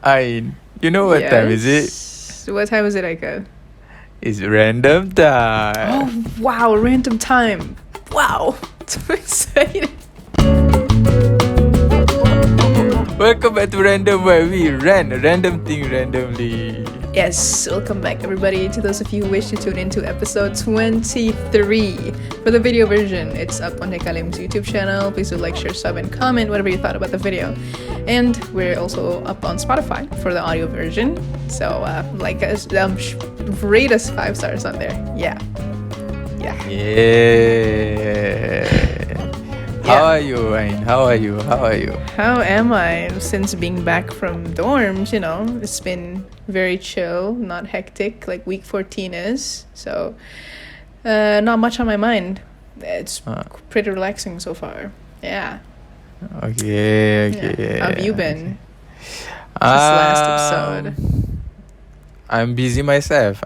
You know what time is it? Yes. What time is it, Aika? It's random time. Oh, wow, random time. Wow. So excited. Welcome back to Random, where we rant a random thing randomly. Yes, welcome back, everybody. To those of you who wish to tune into episode 23. For the video version, it's up on Hekalim's YouTube channel. Please do like, share, sub, and comment whatever you thought about the video. And we're also up on Spotify for the audio version. So, like us, rate us 5 stars on there. Yeah. How are you, Ain? How are you? How am I? Since being back from dorms, it's been very chill, not hectic like week 14 is. So, not much on my mind. It's pretty relaxing so far. Yeah. Okay. How have you been? This last episode. I'm busy myself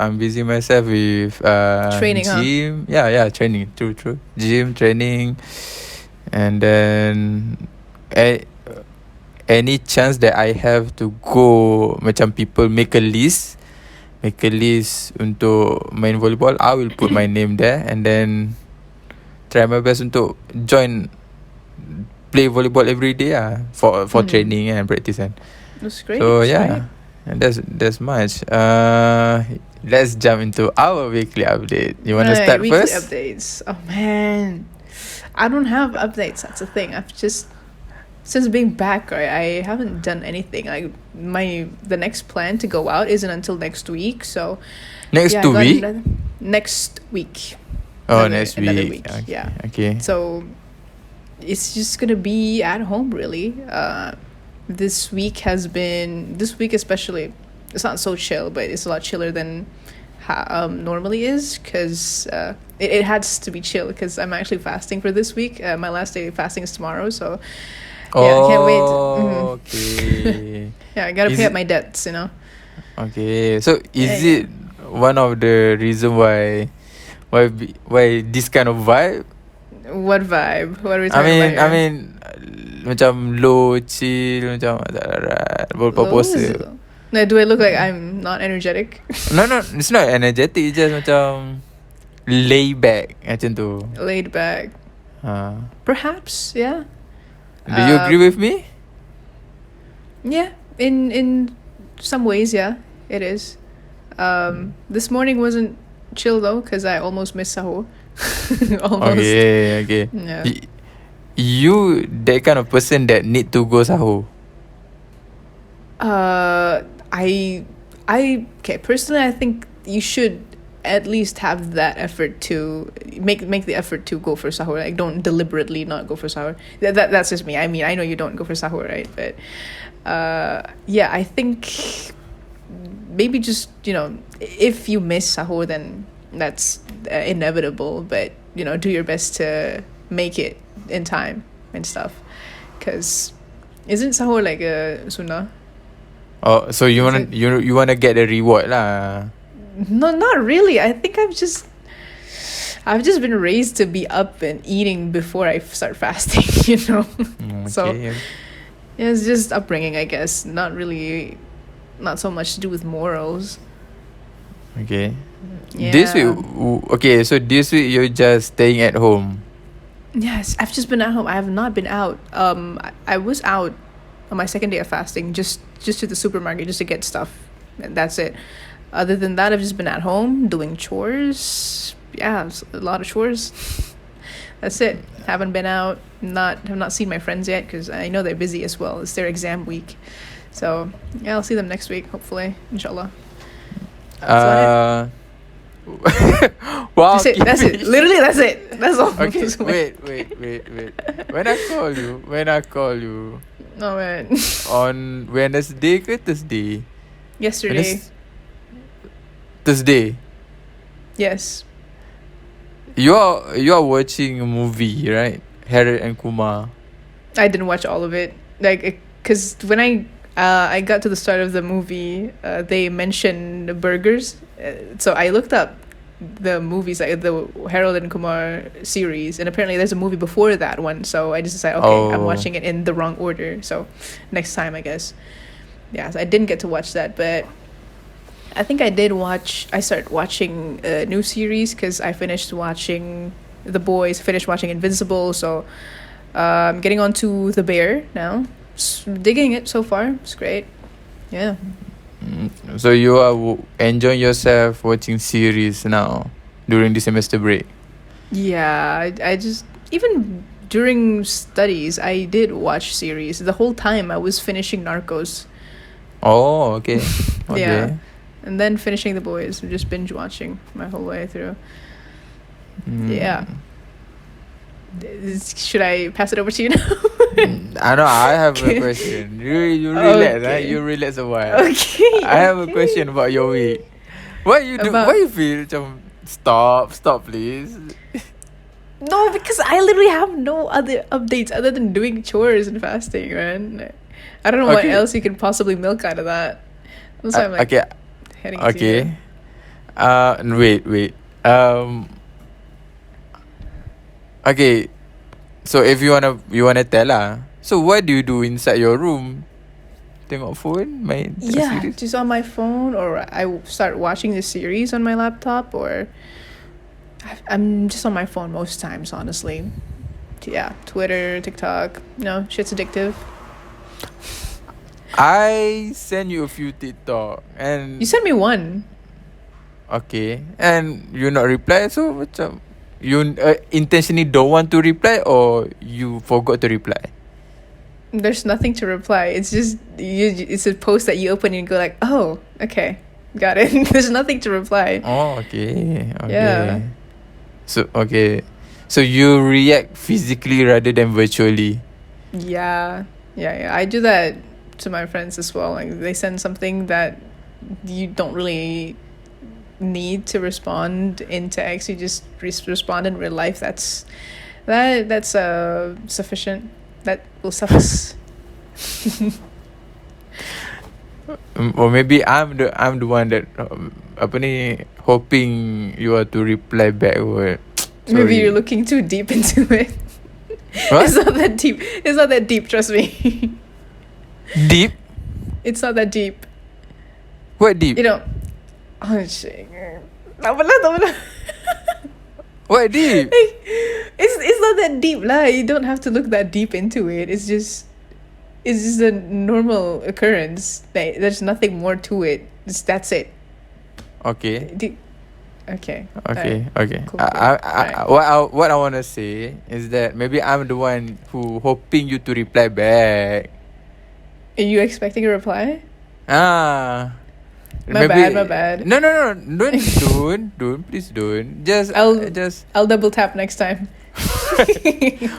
with Training, gym. Yeah, training. True. Gym training. And then any chance that I have to go, macam people make a list untuk main volleyball, I will put my name there and then try my best untuk play volleyball every day for training and practice and that's great. so yeah, and that's much. Let's jump into our weekly update. You want to start weekly first? Updates. Oh man, I don't have updates. That's the thing. I've just since being back, I haven't done anything. The next plan to go out isn't until next week. So next week. Next week. Oh, another week. Okay. Yeah. Okay. So it's just gonna be at home really. This week especially, it's not so chill, but it's a lot chiller than normally is, because it has to be chill because I'm actually fasting for this week. My last day of fasting is tomorrow, so yeah, I can't wait. Okay. Yeah, I gotta pay up my debts, Okay, so is it one of the reason why this kind of vibe? What vibe? What are we talking about here? I mean, macam low, chill, macam berpuasa. No, do I look like I'm not energetic? No, it's not energetic. It's just macam lay back macam tu. Laid back. Perhaps, yeah. Do you agree with me? Yeah, in some ways, yeah, it is. This morning wasn't chill though, because I almost missed sahur. Almost. Okay. Yeah. You that kind of person that need to go sahur? Personally, I think you should at least have that effort to make the effort to go for sahur. Like, don't deliberately not go for sahur. That's just me. I mean, I know you don't go for sahur, right? But yeah, I think maybe just if you miss sahur, then that's inevitable. But do your best to make it in time and stuff. Because isn't sahur like a sunnah? Oh, so you wanna get a reward lah? No, not really. I think I've just been raised to be up and eating before I start fasting. Okay. So yeah, it's just upbringing, I guess. Not so much to do with morals. Okay. Yeah. This week, so this week you're just staying at home. Yes, I've just been at home. I have not been out. I was out on my second day of fasting, just to the supermarket just to get stuff, and that's it. Other than that, I've just been at home doing chores. Yeah, a lot of chores. That's it. Haven't been out. Have not seen my friends yet because I know they're busy as well. It's their exam week, so yeah, I'll see them next week, hopefully, inshallah. Wow. That's it. Literally, that's it. That's all. Okay, wait. When I call you. Oh man. On Wednesday ke Thursday? Yesterday. Thursday. Yes. You are watching a movie, right? Harold and Kumar. I didn't watch all of it, because when I got to the start of the movie, they mentioned burgers, so I looked up the movies, like the Harold and Kumar series, and apparently there's a movie before that one, so I just decided, I'm watching it in the wrong order, so next time, I guess. yeah, so I didn't get to watch that, but I think I did watch. I started watching a new series because I finished watching The Boys, finished watching Invincible, so I'm getting on to The Bear now. Digging it so far. It's great. Yeah. So you are enjoying yourself watching series now during the semester break. Yeah, I just even during studies I did watch series. The whole time I was finishing Narcos. Oh, okay. Okay. Yeah. And then finishing The Boys, just binge watching my whole way through. Yeah. Should I pass it over to you now? I know I have Okay. a question. You relax, right? Okay. You relax a while. Okay. I have a okay. question about your week. Why you do? About- Why you feel macam stop, please? No, because I literally have no other updates other than doing chores and fasting, man. I don't know what Okay. else you can possibly milk out of that. That's why I'm like Okay, heading to you. okay. Wait. Okay. So if you wanna tell lah. So what do you do inside your room? Tengok phone, main tengok Yeah, series? just on my phone, or I start watching the series on my laptop, or I'm just on my phone most times, honestly. Yeah, Twitter, TikTok. No, shit's addictive. I send you a few TikTok and You sent me one. okay, and you not reply, so macam you intentionally don't want to reply or you forgot to reply. There's nothing to reply. It's just it's a post that you open and you go like, oh, okay, got it. There's nothing to reply. Oh, okay. Yeah. So so you react physically rather than virtually. Yeah. I do that to my friends as well. Like they send something that you don't really need to respond in text. You just respond in real life. That's sufficient. That will suffice. Or maybe I'm the one that apa ni hoping you are to reply back or Maybe sorry. you're looking too deep into it. What? It's not that deep. It's not that deep, trust me. Deep? It's not that deep. What deep? You know. Oh shit. Tak apalah. What deep? It's not that deep lah. You don't have to look that deep into it. It's just a normal occurrence. There's nothing more to it. That's it. Okay. Okay. Okay. Alright. Okay. Cool, What I wanna say is that maybe I'm the one who hoping you to reply back. Are you expecting a reply? My bad. No. Don't. Please don't. Just I'll double tap next time.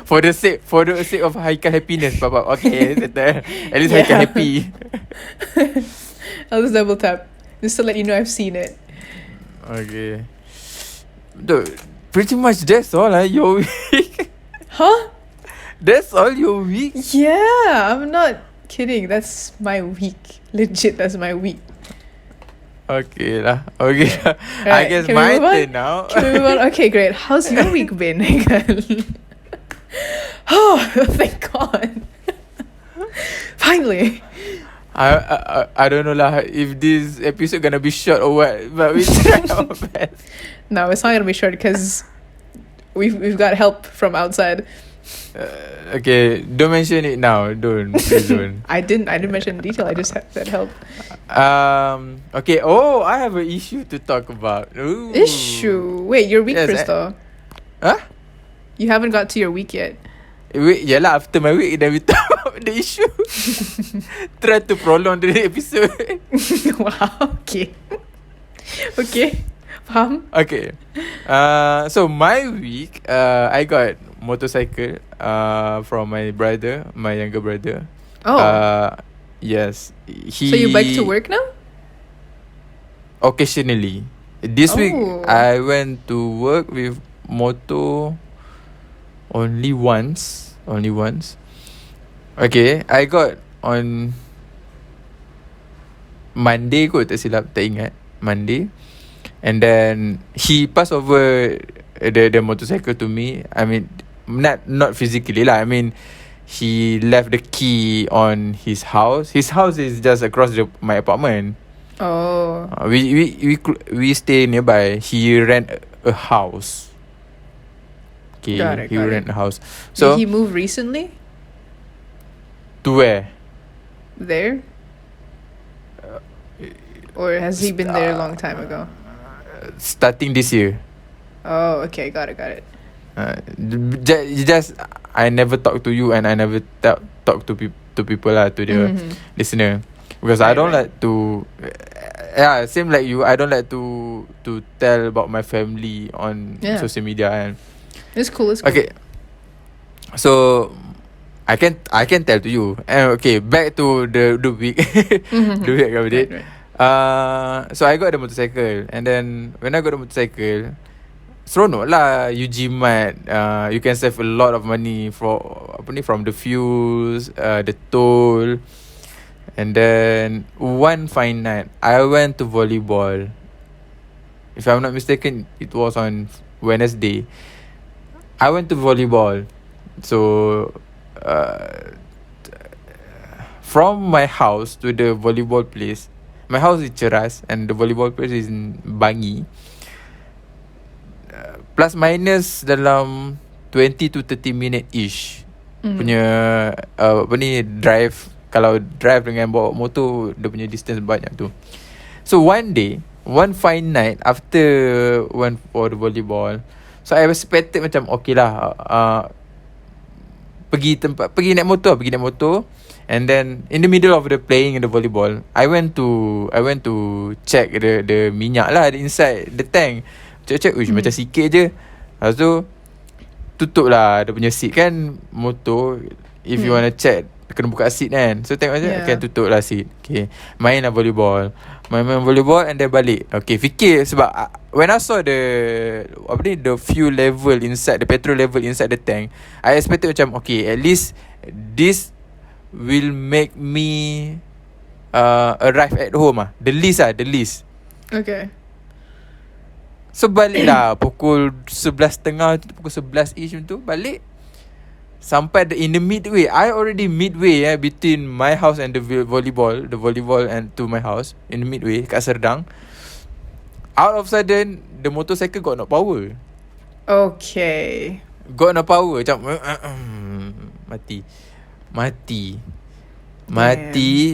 for the sake of Haikal happiness, Papa. Okay, at least Yeah. Haikal happy. I'll just double tap just to let you know I've seen it. Okay. Pretty much that's all your week. Huh? That's all your week. Yeah, I'm not kidding. That's my week. Legit, that's my week. Okay lah. Okay lah. I Right, guess can we my move on? turn now. Can we move on? Okay, great. How's your week been, Haikal? Oh, thank God. Finally. I don't know lah if this episode gonna be short or what, but we try our best. No, it's not gonna be short because we've got help from outside. Okay, don't mention it now. Please don't. I didn't mention in detail. I just said help. Okay. Oh, I have an issue to talk about. Ooh. Issue. Wait, your week Yes, first though. Huh? You haven't got to your week yet. Wait, yeah lah. After my week, then we talk about the issue. Try to prolong the episode. Wow. Okay. Okay. Faham? Okay. So my week, I got motorcycle. From my brother, my younger brother. Oh. Yes. So you bike to work now? Occasionally. This week, Oh. I went to work with motor only once. Okay, I got on Monday kot, tak silap, tak ingat. Monday. And then he passed over the motorcycle to me. I mean, not physically lah. I mean, he left the key on his house. His house is just across my apartment. Oh. We stay nearby. He rent a house. Okay, Got it, he got rent it. a house. Did So he move recently? to where? There? Or has he been there a long time ago? Starting this year. Oh, okay, got it. Just I never talk to you and I never talk to people lah, to the listener, because I Right, don't right. like to yeah, same like you, I don't like to tell about my family on Yeah. social media. And It's cool. okay, so I can tell to you. And okay, back to the week. The week I did. Right. So I got the motorcycle, and then when I got the motorcycle, seronok lah you jimat. You can save a lot of money from the fuels, the toll. And then one fine night I went to volleyball. If I'm not mistaken, it was on Wednesday. I went to volleyball. So from my house to the volleyball place, my house is Ceras and the volleyball place is in Bangi. Plus minus dalam 20 to 30 minute ish punya apa ni, drive. Kalau drive dengan bawa motor, dia punya distance banyak tu. So one day, one fine night after went for the volleyball, so I expected macam okay lah, pergi naik motor. And then in the middle of the playing in the volleyball, I went to check the minyak lah inside the tank. Check macam sikit je. Lepas tu tutup lah dia punya seat kan, motor. If you wanna check, kena buka seat kan. So tengok je, Yeah. okay, tutup lah seat. Okay, main lah volleyball. Main volleyball and then balik. Okay, fikir sebab when I saw the fuel level inside, the petrol level inside the tank, I expected macam okay, at least this will make me arrive at home lah. The least. Okay. So balik lah pukul 11.30, pukul 11-ish macam tu balik. Sampai in the midway, I already midway between my house and the volleyball and to my house, in the midway kat Serdang. Out of sudden, the motorcycle got no power. Okay. Got no power. Macam Mati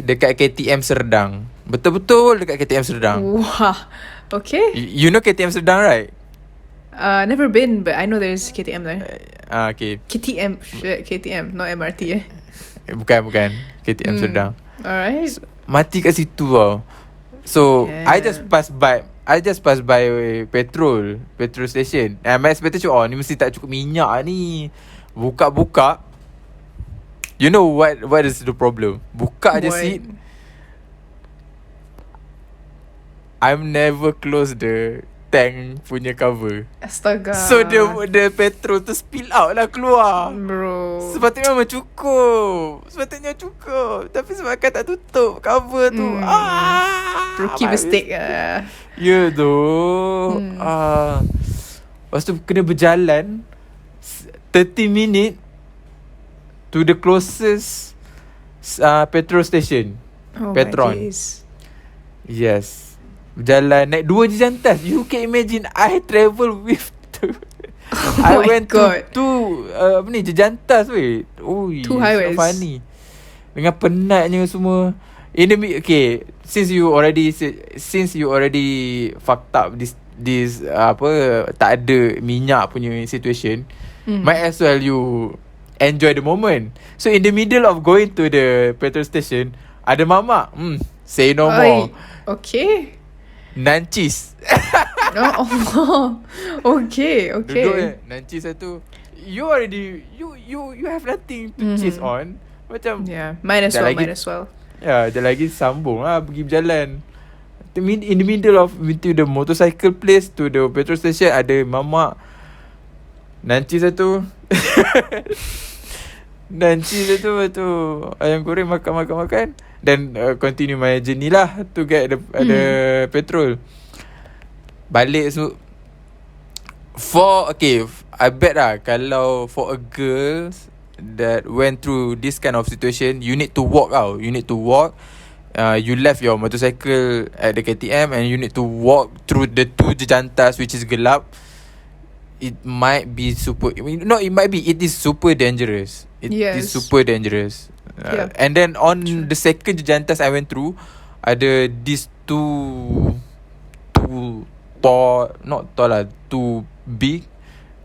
dekat KTM Serdang. Betul-betul dekat KTM Serdang. Wow. Okay. You know KTM Serdang, right? Never been, but I know there's KTM there. Okay. KTM, shit, KTM, not MRT. Bukan KTM Serdang. Alright. Mati kat situ tau. So I just pass by petrol station. And my expectation, ni mesti tak cukup minyak ni. Buka. You know what is the problem? Buka je What? seat. I'm never close the tank punya cover. Astaga. So the petrol tu spill out lah keluar. Bro. Sepatutnya memang cukup. Tapi sebab kan tak tutup cover tu. Rookie mistake. Ya tu. Lepas tu kena berjalan 30 minit to the closest petrol station. Oh Petron. my days. Yes. Berjalan naik 2 je jantas. You can imagine I travel with I my went God. to jejantas weh. Oi, 2 highways. so funny. Dengan penatnya semua. Okay, since you already fucked up this tak ada minyak punya situation, might as well you enjoy the moment. So in the middle of going to the petrol station, ada mamak. Say no more. Okay. Nancis. Okay. Duduk nancis satu. You already you have nothing to chase on. Macam Yeah, might as well. ya, dia lagi sambung lah, pergi berjalan. In the middle of between the motorcycle place to the petrol station, ada mamak nancis satu. Nancis satu, tu ayam goreng makan. Then continue my journey lah to get the petrol. Balik I bet lah kalau for a girl that went through this kind of situation, you need to walk out. You need to walk. You left your motorcycle at the KTM and you need to walk through the two jejantas which is gelap. It might be super. I mean, no, it might be. It is super dangerous. It is Yes. super dangerous. Yeah. And then on True. the second jejantas I went through, ada these two tall, not tall lah, too big,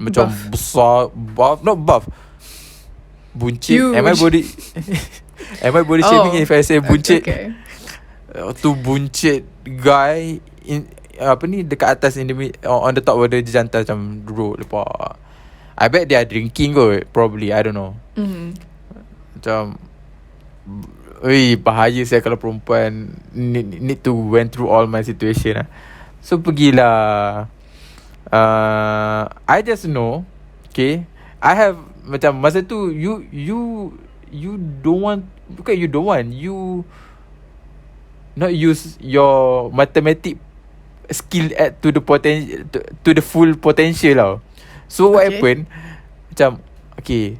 macam Buff. besar, buff, not buff, buncit. Am I Huge. body am I body shaming if I say buncit? Okay. Tu buncit guy in apa ni dekat atas in the on the top of the jantan macam duduk lepak. I bet they are drinking kot, probably, I don't know. Macam bahaya saya kalau perempuan need to went through all my situation lah. So pergilah. I just know, okay, I have macam masa tu you don't want, bukan you don't want, you not use your mathematic skill at to the to the full potential tau. So what Okay. happened, macam okay,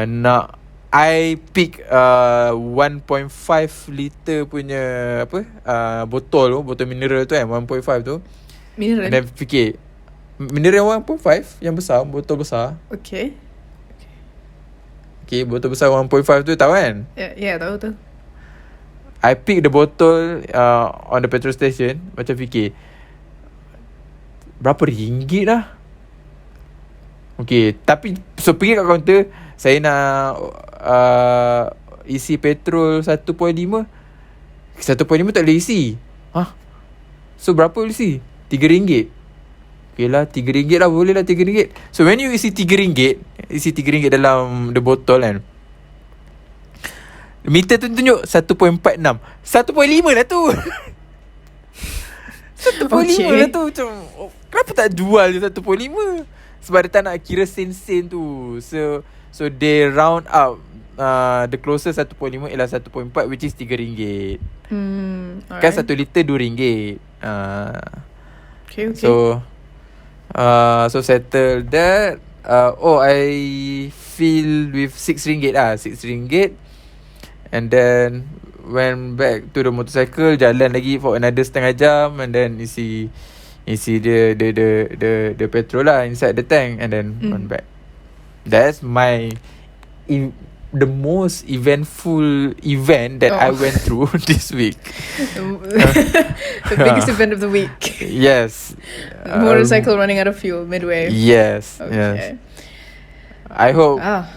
nak I pick 1.5 liter punya apa botol mineral tu kan, 1.5 tu. Mineral. And then fikir mineral 1.5 yang besar, botol besar. Okay. Okay, botol besar 1.5 tu tahu kan. Yeah, tahu. I pick the botol on the petrol station. Macam fikir berapa ringgit lah. Okay, tapi so pergi kat kaunter, saya nak isi petrol 1.5. 1.5 tak boleh isi. So berapa boleh isi? RM3. Okay lah, RM3 lah, boleh lah RM3. So when you isi RM3 dalam the botol kan, meter tu tunjuk 1.46. 1.5 lah tu. 1.5 lah tu. Macam kenapa tak jual je 1.5? Sebab dia tak nak kira sen-sen tu. So they round up the closest 1.5 ialah 1.4, which is RM3. Kan 1 liter RM2. Okay. So settle that. I feel with RM6 lah. RM6. And then went back to the motorcycle, jalan lagi for another setengah jam, and then isi the petrol lah inside the tank, and then run back. That's my the most eventful event that I went through this week. The biggest event of the week. Yes. Motorcycle running out of fuel midway. Yes. Okay. Yes. I hope Ah.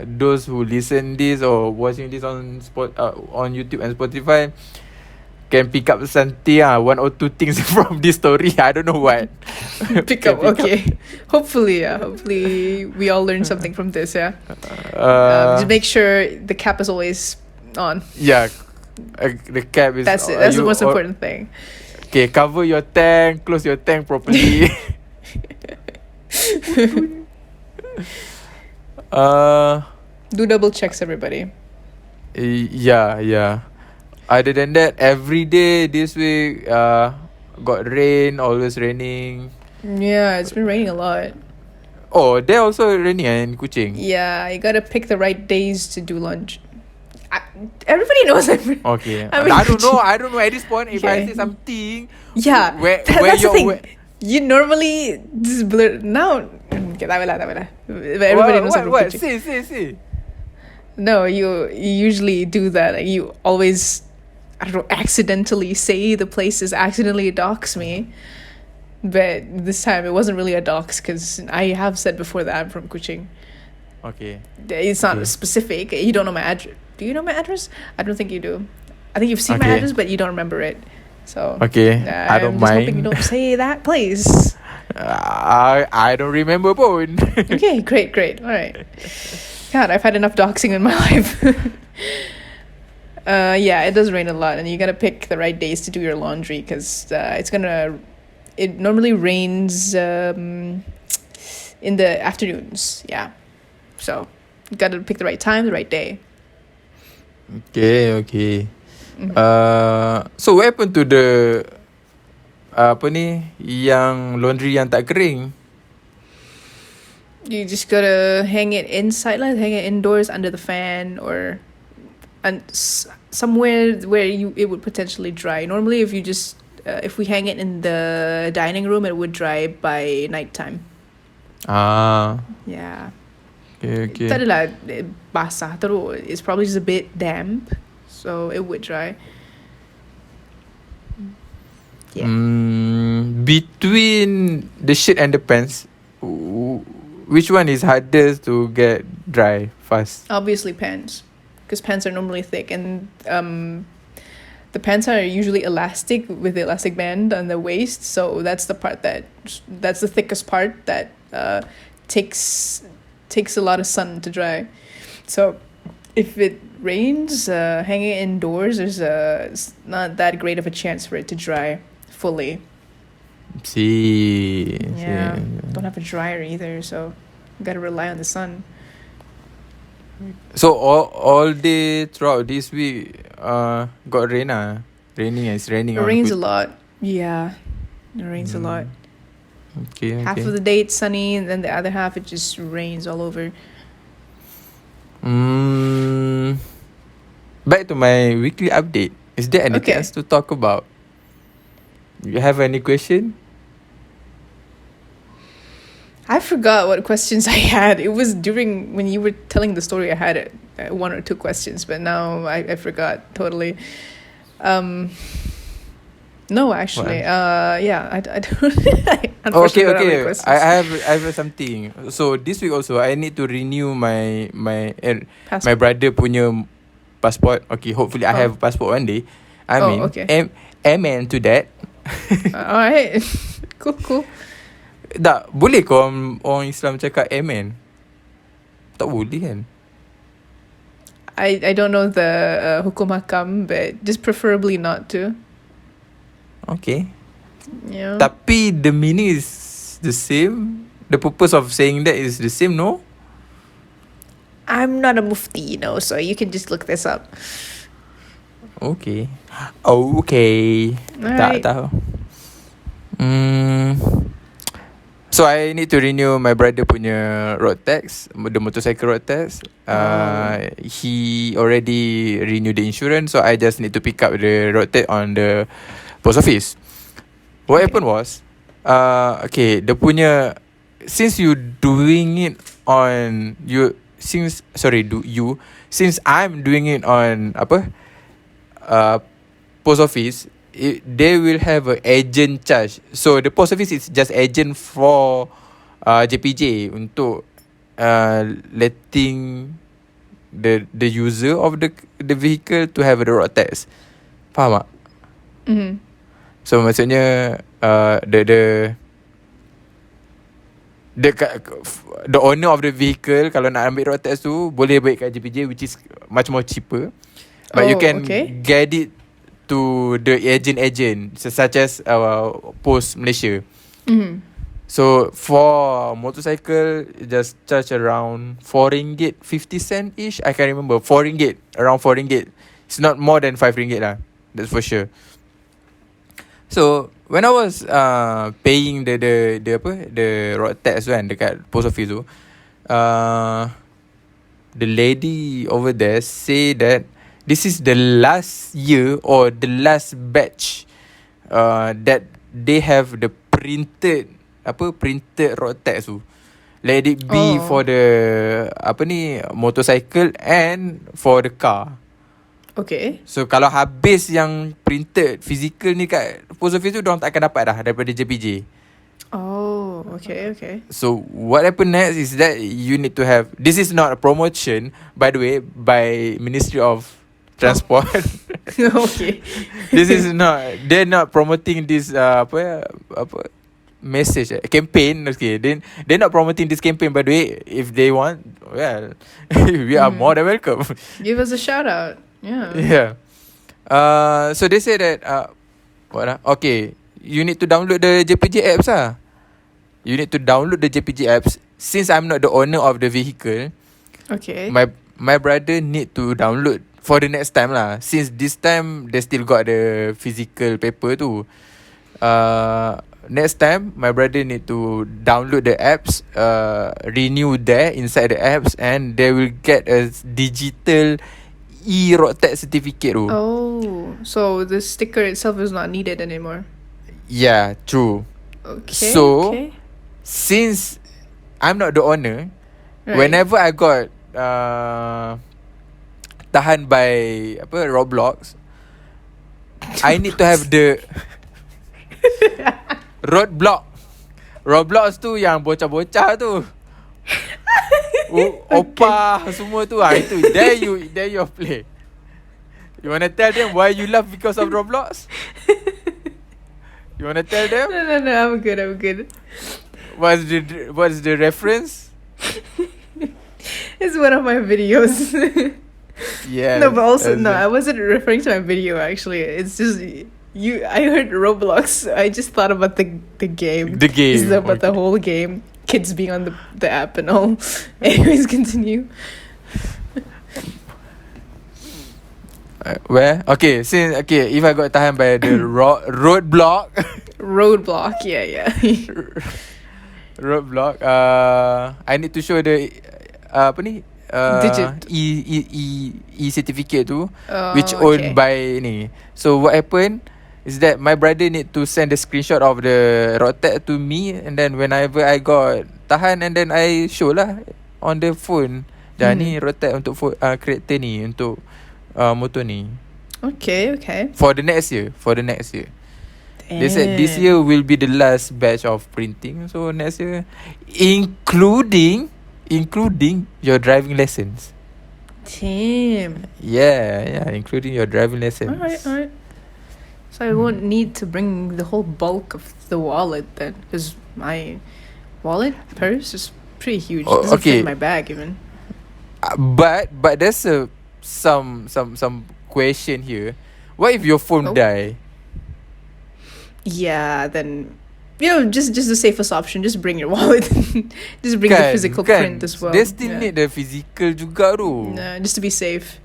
those who listen this or watching this on YouTube and Spotify can pick up something, one or two things from this story. I don't know what. Pick up. Okay. Hopefully we all learn something from this. Yeah. Just make sure the cap is always on. Yeah. The cap is. That's it. That's the most important thing. Okay, cover your tank, close your tank properly. Do double checks, everybody. Yeah. Other than that, every day this week got rain, always raining. Yeah, it's been raining a lot. Oh, there also raining in Kuching. Yeah, you gotta pick the right days to do lunch. Everybody knows. Okay. I mean, I don't know at this point if I Okay. say something. Yeah, Where that's the your- thing. where- You normally just blur now. Okay, tak apalah. But everybody knows I'm from What? Kuching. Say. No, you usually do that. Like, you always, I don't know, accidentally say the places, accidentally dox me. But this time it wasn't really a dox because I have said before that I'm from Kuching. Okay. It's not Okay. specific. You don't know my address. Do you know my address? I don't think you do. I think you've seen my Okay. address, but you don't remember it. So Okay. I don't I'm just hoping you mind. don't say that place. I don't remember pun. Okay, great. All right. God, I've had enough doxing in my life. Yeah, it does rain a lot, and you gotta pick the right days to do your laundry because it normally rains in the afternoons. Yeah, so you gotta pick the right time, the right day. Okay. So what happened to the apa ni yang laundry yang tak kering? You just gotta hang it inside, like hang it indoors under the fan or somewhere where it would potentially dry. Normally, if you just if we hang it in the dining room, it would dry by nighttime. Yeah. Okay. Tak adalah basah terus. It's probably just a bit damp, so it would dry. Yeah. Between the shirt and the pants, which one is hardest to get dry fast? Obviously pants, because pants are normally thick, and the pants are usually elastic with the elastic band on the waist, so that's the thickest part that takes a lot of sun to dry. So if it rains, hanging it indoors, it's not that great of a chance for it to dry fully. See. Yeah. Don't have a dryer either, so you gotta rely on the sun. So all day throughout this week, got rain raining. It's raining. It rains a lot. Yeah, it rains a lot. Okay. Half of the day it's sunny, and then the other half it just rains all over. Back to my weekly update. Is there anything Okay. else to talk about? You have any question? I forgot what questions I had. It was during when you were telling the story. I had one or two questions, but now I forgot totally. No, actually, yeah, I don't. Unfortunately, don't have any questions. I have something. So this week also, I need to renew my Passport. brother punya passport. Okay, hopefully I have passport one day. I mean, okay. amen to that. Alright, cool. Tak boleh kau orang Islam cakap amen? Tak boleh kan? I don't know the hukum hakam, but just preferably not to. Okay. Yeah. Tapi the meaning is the same. The purpose of saying that is the same, no? I'm not a mufti, so you can just look this up. Okay. Okay. Tak Alright. tahu. So I need to renew my brother punya road tax, the motorcycle road tax. He already renewed the insurance, so I just need to pick up the road tax on the post office. What happened was, the punya, since you doing it on since I'm doing it on post office, they will have a agent charge. So the post office is just agent for JPJ untuk letting the user of the vehicle to have the road tax. Faham tak? So maksudnya the owner of the vehicle kalau nak ambil road tax tu boleh baik kat JPJ, which is much more cheaper. But you can get it to the agent such as Post Malaysia. So for motorcycle, just charge around RM4 50 ish. I can't remember. RM4, around RM4. It's not more than RM5 lah. That's for sure. So when I was paying the road tax kan dekat post office tu, the lady over there say that this is the last year or the last batch that they have the printed road tax tu. Let it be for the motorcycle and for the car. Okay. So kalau habis yang printed physical ni kat post office tu, diorang tak akan dapat dah daripada JPJ. Oh, okay. So what happened next is that you need to have, this is not a promotion by the way by Ministry of Transport. Okay. This is not, they're not promoting this message campaign. Okay, then they're not promoting this campaign, by the way. If they want, well, we are more than welcome. Give us a shout out. Yeah. Yeah. So they say that okay, you need to download the JPJ apps You need to download the JPJ apps. Since I'm not the owner of the vehicle, Okay. my brother need to download for the next time Since this time they still got the physical paper tu. next time my brother need to download the apps, renew there inside the apps, and they will get a digital road tax certificate. Oh, so the sticker itself is not needed anymore. Yeah, true. Okay. So, okay. Since I'm not the owner, Right. whenever I got tahan by Roblox, I need to have the roadblock. Roblox tu yang bocah-bocah tu. Opa semua tu itu there you play. You wanna tell them why you laugh because of Roblox? You wanna tell them No, I'm good. what's the reference? It's one of my videos. Yeah. No, but also no, I wasn't referring to my video actually. It's just I heard Roblox. I just thought about the game. The game. It's about the whole game. Kids being on the app and all. Anyways, continue. Where? Okay, if I got tahan by the roadblock. Roadblock, yeah. Roadblock. I need to show the apa ni? Digit. E certificate tu, Oh, which okay. owned by ni. So what happened is that my brother need to send a screenshot of the road tax to me, and then whenever I got tahan, and then I show lah on the phone. Dah ni road tax untuk kereta ni, untuk motor ni. Okay. For the next year. They said this year will be the last batch of printing. So next year, including your driving lessons. Damn. Yeah, including your driving lessons. Alright. So I won't need to bring the whole bulk of the wallet then, because my wallet purse is pretty huge. Oh, Doesn't okay. fit in my bag even. But there's some question here. What if your phone die? Yeah, then just the safest option. Just bring your wallet. Just bring the physical print as well. They still need the physical juga tu. Just to be safe.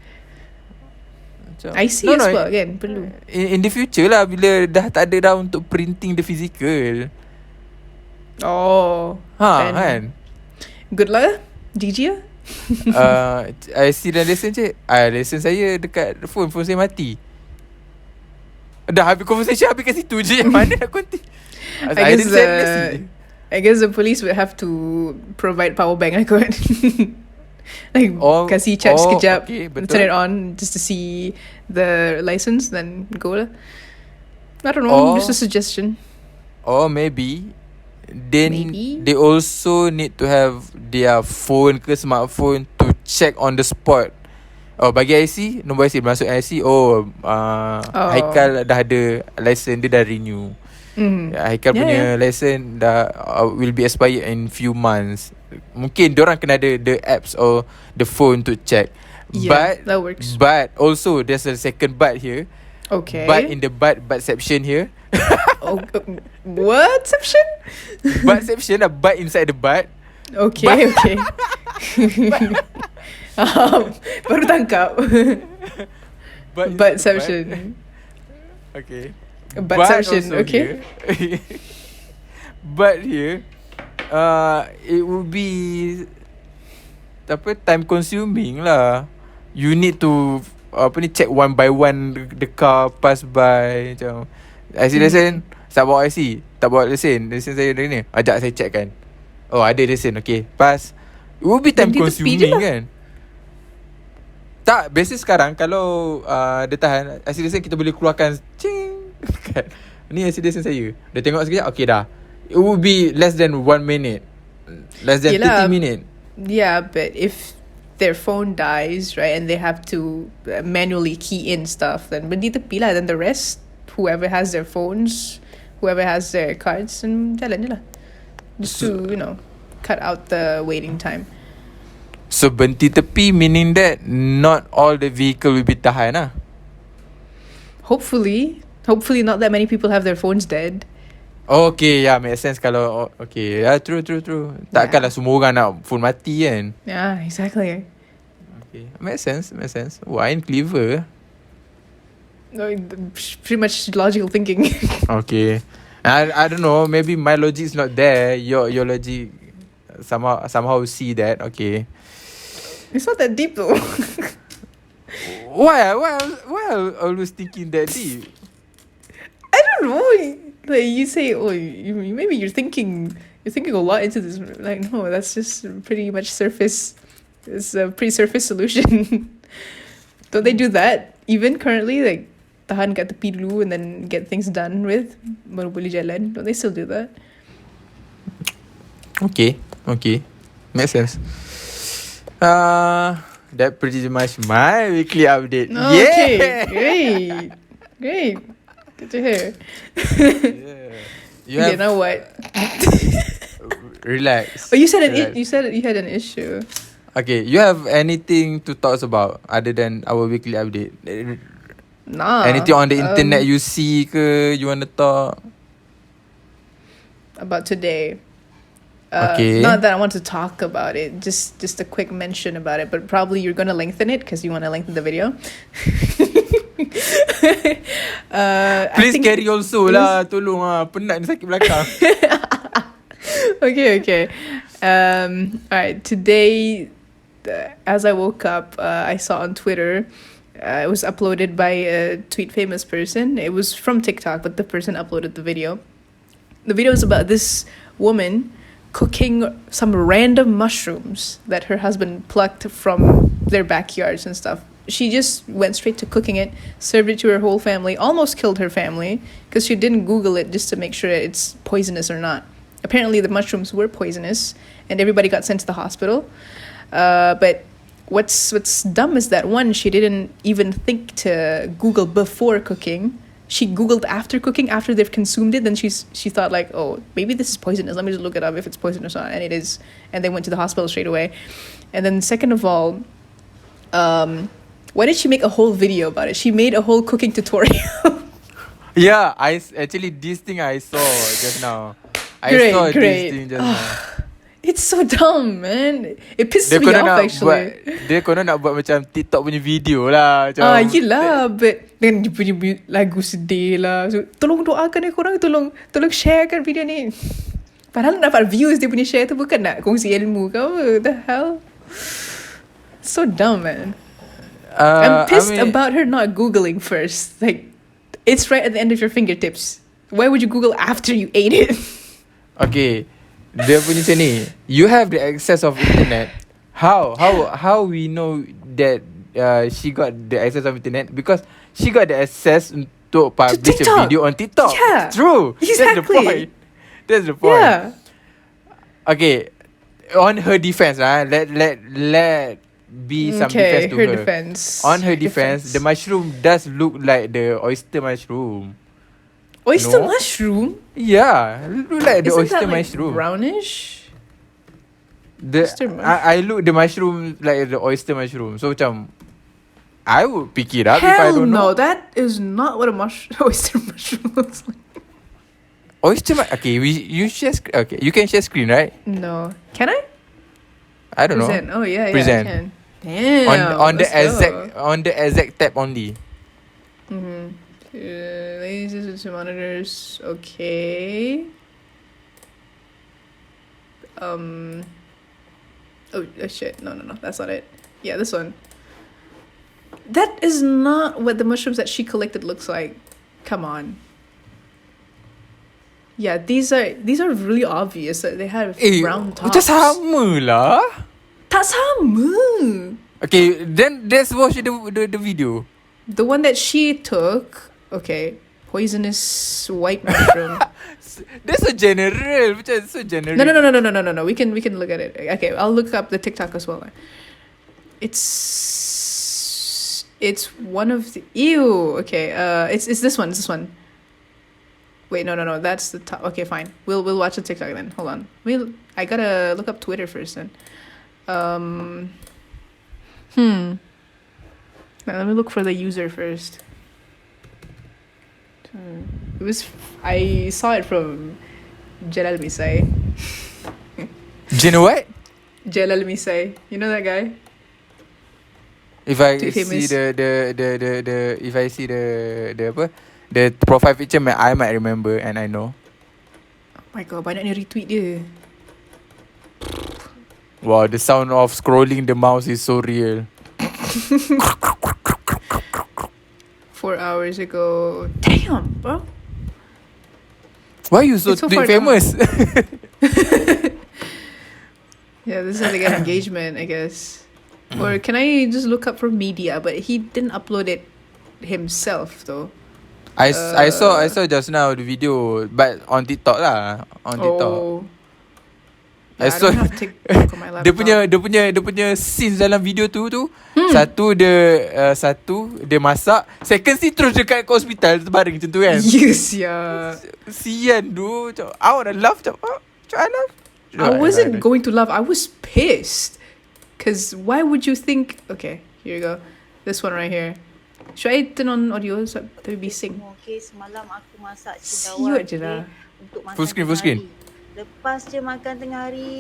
Macam, I see as well again. Perlu. In the future lah, bila dah tak ada dah untuk printing the physical. Oh. Kan? Good lah. GG lah. I see dah lesen cik. Lesen saya dekat phone saya mati. Dah habis conversation, habis kat situ je. Mana nak konti? I guess the police would have to provide power bank like what? Like kasih charge sekejap, okay, turn it on just to see the license, then go lah. I don't know, just a suggestion. Or maybe then Maybe. they also need to have their phone ke smartphone to check on the spot. Bagi IC, nombor IC masuk IC. Haikal dah ada license, dia dah renew. Haikal punya license dah will be expired in few months. Mungkin diorang kena ada the apps or the phone to check. Yeah, that works. But also there's a second but here. Okay. But in the butception here. Whatception? Butception, a butt inside the butt. Okay. Baru tangkap. Butception. Okay. Butception, okay. But here, it would be time consuming lah. You need to check one by one the car pass by macam. IC lesen, tak bawa IC, tak bawa lesen saya dari ni. Ajak saya check kan. Ada lesen, okay, pass. It would be time consuming kan. Tak, biasa sekarang kalau dia tahan IC lesen, kita boleh keluarkan cing kan. Ni IC lesen saya. Dia tengok sekejap, okay dah. It would be less than 1 minute. Less than 30 minutes. Yeah, but if their phone dies, right, and they have to manually key in stuff, then benda tepi lah. Then the rest, whoever has their phones, whoever has their cards, and jalan je lah. Just to, cut out the waiting time. So berhenti tepi meaning that not all the vehicle will be tahan lah. Hopefully not that many people have their phones dead. Okay, make sense kalau okay. True. Takkanlah semua orang nak phone mati kan. Yeah, exactly. Okay, makes sense. Wine clever. No, pretty much logical thinking. Okay. I don't know. Maybe my logic is not there. Your logic somehow see that. Okay. It's not that deep though. Why I always thinking that deep? I don't know. Like you say, oh, maybe you're thinking a lot into this. Like no, that's just pretty much surface. It's a pretty surface solution. Don't they do that even currently? Like tahan kat tepi dulu and then get things done with baru boleh jalan. Don't they still do that? Okay. Makes sense. That pretty much my weekly update. Oh, Yeah. okay, great. Good to hear. Yeah. You Okay, have now what? relax. Oh, you said Relax. you said you had an issue. Okay, you have anything to talk about other than our weekly update? Nah. Anything on the internet you see ke you want to talk? About today? Okay. Not that I want to talk about it. Just a quick mention about it. But probably you're gonna lengthen it because you want to lengthen the video. Please carry also lah. Tolong penat ni sakit belakang. Okay. All right. Today, as I woke up, I saw on Twitter. It was uploaded by a tweet famous person. It was from TikTok, but the person uploaded the video. The video is about this woman cooking some random mushrooms that her husband plucked from their backyards and stuff. She just went straight to cooking it, served it to her whole family, almost killed her family because she didn't Google it just to make sure it's poisonous or not. Apparently, the mushrooms were poisonous, and everybody got sent to the hospital. But what's dumb is that one, she didn't even think to Google before cooking. She Googled after cooking, after they've consumed it. Then she thought like, oh, maybe this is poisonous. Let me just look it up if it's poisonous or not. And it is. And they went to the hospital straight away. And then second of all, why did she make a whole video about it? She made a whole cooking tutorial. Yeah, actually this thing I saw just now. I saw this thing just now. It's so dumb, man. It pisses me off actually. Dia konon nak buat macam TikTok punya video lah. Yelah, but dengan dia punya lagu sedih lah. So, tolong doakan korang, tolong sharekan video ni. Padahal nak dapat views dia punya share tu bukan nak kongsi ilmu ke apa. The hell? So dumb, man. I'm pissed about her not Googling first. Like, it's right at the end of your fingertips. Why would you Google after you ate it? Okay. Dia punya macam ni. You have the access of internet. How we know that she got the access of internet? Because she got the access untuk publish a video on TikTok. Yeah. True. Exactly. That's the point. Yeah. Okay. On her defense, let be some defense to her. Defense. On her defense, the mushroom does look like the oyster mushroom. Oyster mushroom? Yeah, look like the Isn't oyster that, like, mushroom. brownish? I look the mushroom like the oyster mushroom. So macam I would pick it up if I Hell don't know. no, that is not what a oyster mushroom looks like. Okay, you can share screen, right? No. Can I? I don't Present. know. Oh yeah, Present. I can. Damn. On the let's exact tab only. go. Lasers and monitors. Okay. Oh shit. No. That's not it. Yeah, this one. That is not what the mushrooms that she collected looks like. Come on. Yeah, these are really obvious. They have brown tops. Macam sama lah. Tak sama. Okay, then let's watch the video. The one that she took. Okay, poisonous white mushroom. That's so general. Macam so general. No. We can look at it. Okay, I'll look up the TikTok as well. It's one of the ew. Okay, it's this one. It's this one. Wait, no. That's the top. Okay, fine. We'll watch the TikTok then. Hold on. I gotta look up Twitter first then. Now, let me look for the user first. I saw it from Jalal Misai. Do you know what? Jalal Misai. You know that guy? If I Too see famous. the if I see the profile picture, I might remember and I know. My god, banyaknya retweet dia. Wow, the sound of scrolling the mouse is so real. 4 hours ago. Damn, bro. Why you so It's so far famous? Yeah, this is how they get engagement, I guess. Or can I just look up for media? But he didn't upload it himself, though. I saw just now the video, but on TikTok lah, on TikTok. Oh. I Yeah, I saw don't have TikTok on my laptop. dia punya scenes dalam video tu satu dia masak, second scene terus dekat hospital terbaring macam tu kan. Yes, yeah. Sian tu. I wanna laugh macam I laugh. I wasn't going to laugh. I was pissed. Because why would you think... Okay, here you go. This one right here. Should I turn on audio so to be sync? Okay, semalam aku masak Siut cendawan je lah. untuk makan Full screen, tengah full screen. hari. Lepas je makan tengah hari,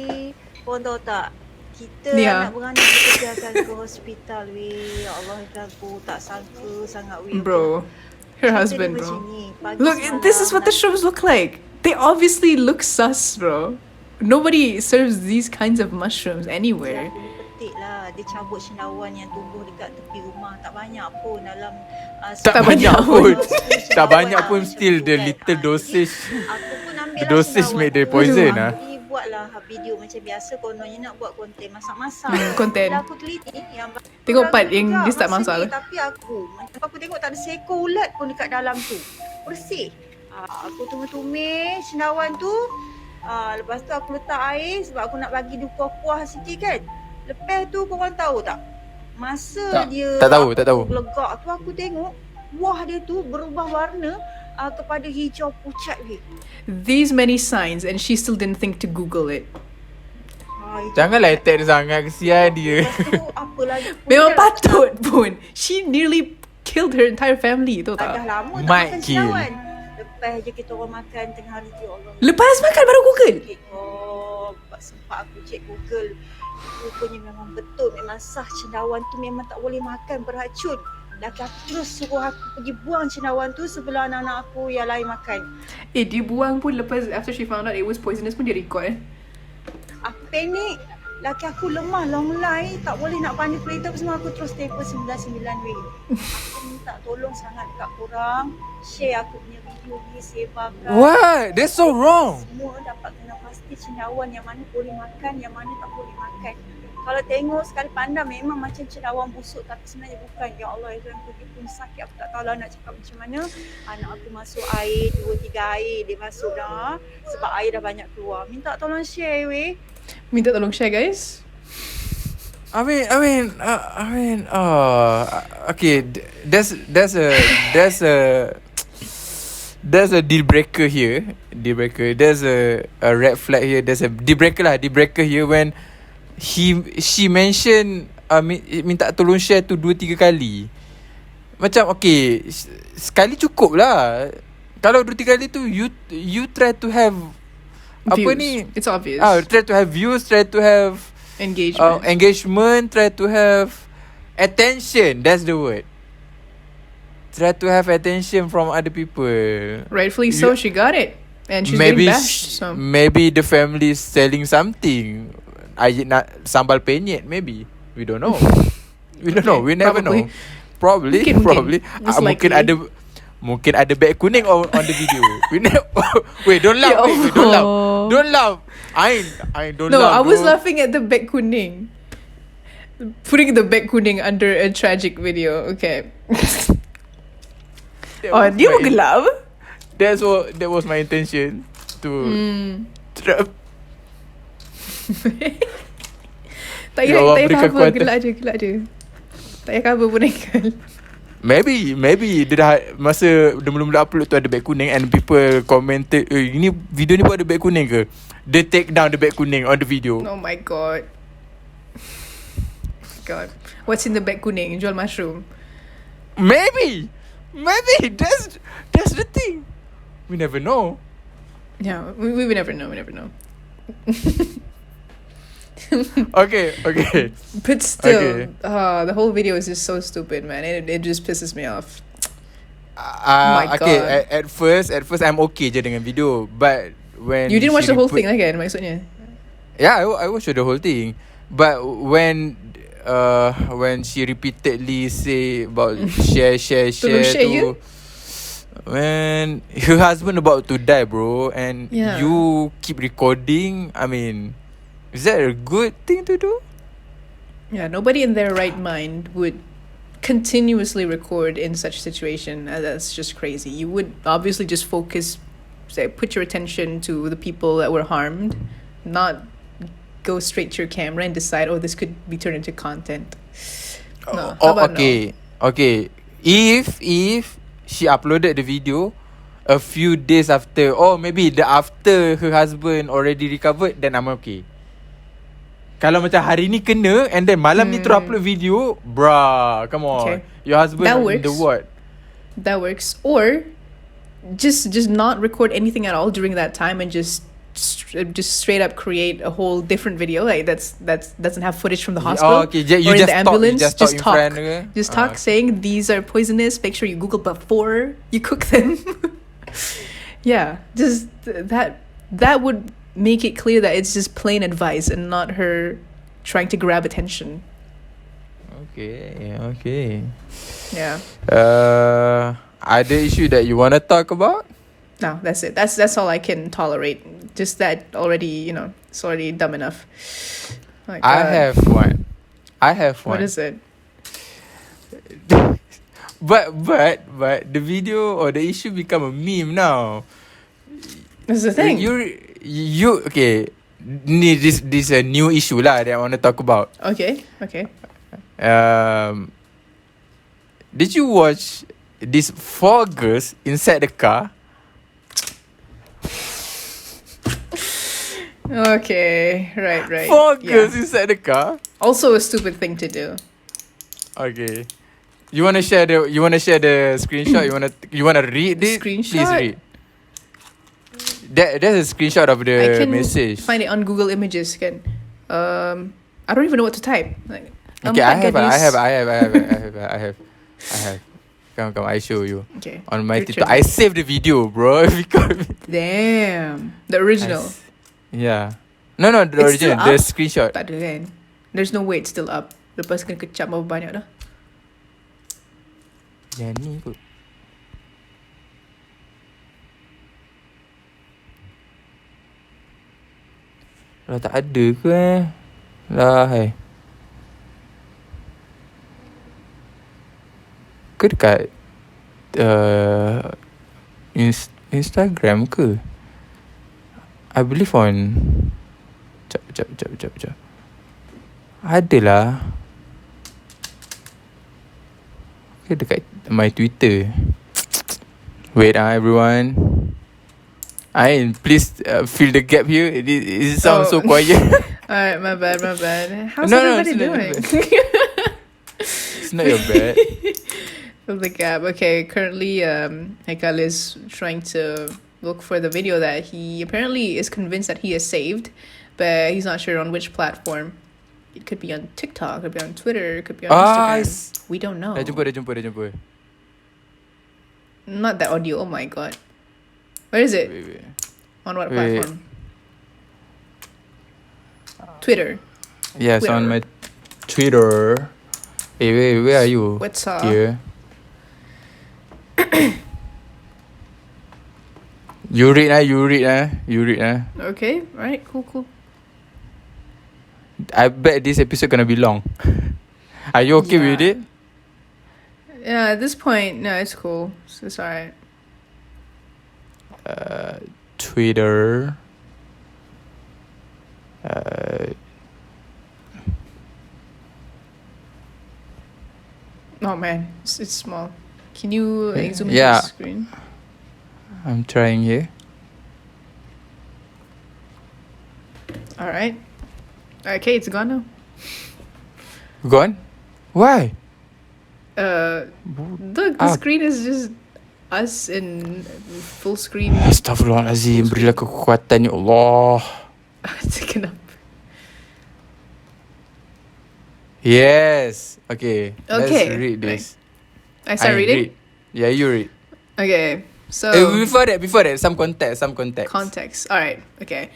korang tahu tak? Kita Yeah. anak beranak dikerjakan ke hospital weh. Ya Allah, aku tak sangka sangat weh. Bro. Her Cerita husband, dia bro. macam ni. Pagi Look, this is semalam what the shows look like. They obviously look sus, bro. Nobody serves these kinds of mushrooms anywhere. Dia petik lah. Dia cabut cendawan yang tumbuh dekat tepi rumah. Tak banyak pun dalam Tak banyak banyak pun. cendawan Tak banyak lah, pun macam still tu the kan. little dosage. Aku pun ambil The dosage make the poison lah. Aku ni buatlah video macam biasa. Kononnya nak buat konten masak-masak. Konten. Bila aku teliti yang Tengok part ragu yang juga dia start masa masak ni, tu. tapi aku tengok tak ada seekor ulat pun dekat dalam tu. Bersih. Aku tumis-tumis cendawan tu. Lepas tu aku letak air sebab aku nak bagi dia kuah-kuah sikit kan. Lepas tu korang tahu tak? Masa dia tak tahu. Legak tu aku tengok buah dia tu berubah warna kepada hijau pucat ni. These many signs and she still didn't think to Google it. Janganlah attack sangat, kesian dia. Lepas tu apa lagi? Memang patut pun. She nearly killed her entire family, tahu Dah tak? lama tak Might makan kill. cendawan. Lepas je kita orang makan tengah hari tu, Allah. Lepas makan baru Google. Oh, sempat aku cek Google. Rupanya memang betul, memang sah cendawan tu memang tak boleh makan, beracun. Laki aku terus suruh aku pergi buang cendawan tu sebelah anak-anak aku yang lain makan. Dia buang pun lepas after she found out it was poisonous pun dia record. Aku panik. Laki aku lemah, long line, tak boleh nak panggil kereta apa semua. Aku terus telefon 99 weh. Aku minta tolong sangat dekat korang. Share aku punya video ni, sebarkan. What? That's so wrong. Semua dapat kena pasti cendawan yang mana boleh makan, yang mana tak boleh makan. Kalau tengok sekali pandang memang macam cendawan busuk, tapi sebenarnya bukan. Ya Allah, itu yang pergi pun sakit. Aku tak tahu lah nak cakap macam mana. Anak aku masuk air, 2-3 air dia masuk dah. Sebab air dah banyak keluar. Minta tolong share weh. Minta tolong share, guys. Okay, there's a deal breaker here. Deal breaker. There's a red flag here. There's a deal breaker lah. Deal breaker here when she mention minta tolong share tu 2-3 kali. Macam okay, sekali cukup lah. Kalau 2-3 kali tu you try to have apa Views. ni? It's obvious. Try to have views, try to have engagement, try to have attention. That's the word. Try to have attention from other people. Rightfully so, she got it. And she's maybe getting bashed, so. maybe the family is selling something. Sambal penyet maybe. We don't know. We don't know. We never Probably. know. Probably. Most Mungkin likely. Mungkin ada beg kuning on the video. We never. Wait, don't laugh. Ya Wait, don't laugh. Allah. Don't laugh. I don't No, laugh. I was bro. laughing at the bag kuning. Putting the bag kuning under a tragic video. Okay. That was Dia my- mau gelap. That was my intention to trap. Tak Ya payah Allah, tak payah berikan cover, kekuatan. gelak je. Tak payah cover pun Michael. Maybe dia dah masa dia mula-mula upload tu ada beg kuning and people commented, ini video ni pun ada beg kuning ke? They take down the beg kuning on the video. Oh my god. God. What's in the bag kuning? Jual mushroom. Maybe that's the thing. We never know. Yeah, we never know. We never know. Okay. But still, Okay. the whole video is just so stupid, man. It just pisses me off. My Okay, God. at first I'm okay je dengan video, but when You didn't watch she the whole put- thing again, maksudnya. Yeah, I watched the whole thing. But when she repeatedly say about share share tu, when her husband about to die, bro, and Yeah. you keep recording, I mean, is that a good thing to do? Yeah, nobody in their right mind would continuously record in such situation. That's just crazy. You would obviously just focus, say, put your attention to the people that were harmed, not go straight to your camera and decide, oh, this could be turned into content. No. How about Okay. If she uploaded the video a few days after, or maybe after her husband already recovered, then I'm okay. Kalau macam hari ni kena and then malam ni terus upload video, bruh, come on. Okay. Your husband That in the works. what? That works. Or just not record anything at all during that time and just straight up create a whole different video like that's doesn't have footage from the hospital okay. You or in just the talk, ambulance. you just talk in front ke? Just talk saying these are poisonous. Make sure you Google before you cook them. Yeah, just that would make it clear that it's just plain advice and not her trying to grab attention. Okay. Yeah. Other issue that you want to talk about? No, that's it. That's all I can tolerate. Just that already, it's already dumb enough. My I God. have one. What is it? But the video or the issue become a meme now. That's the thing. You okay? This a new issue lah that I want to talk about. Okay. Did you watch these 4 girls inside the car? Okay. Right. 4 Yeah. girls inside the car. Also a stupid thing to do. Okay. You wanna share the screenshot? You wanna read it? Please Screenshot? read. That's a screenshot of I the can message. find it on Google Images. Can I don't even know what to type. Like, Okay, I have. Gadis. Come, I show you. Okay. On my Picture TikTok. I it. saved the video, bro. Because Damn. The original. Yeah. No, the It's original. still The up? screenshot. Tak ada kan? There's no way it's still up. Lepas kena kecap berapa banyak dah. Yang ni kot. Lah tak ada ke Lah hai. Ke dekat Instagram ke? I believe on Jap. Adalah. Ke dekat my Twitter. Wait everyone. Please fill the gap here. It sounds so quiet. Alright, my bad. How's No, everybody it's not doing? It's not your bad. Fill the gap. Okay, currently Haikal is trying to look for the video that he apparently is convinced that he has saved, but he's not sure on which platform. It could be on TikTok, it could be on Twitter, it could be on Instagram. We don't know. Dah jumpa. Not that audio. Oh my god. Where is it? Wait. On what Wait. platform? Twitter. Yes, Twitter. on my Twitter. Hey, wait, where are you? What's up? Here. You read. Okay, alright, cool. I bet this episode gonna be long. Are you okay with Yeah. it? Yeah, at this point, no, it's cool. It's alright. Twitter. Oh man, it's small. Can you zoom Yeah. into the screen? I'm trying here. Alright. Okay, it's gone now. Gone? Why? The Ah. screen is just us in full screen. Astaghfirullahalazim. Berilah kekuatan ya Allah. Taken up. Yes. Okay. Okay, Let's read this. I start reading? Yeah, you read. Okay. So Before that, some context. context. All right. Okay.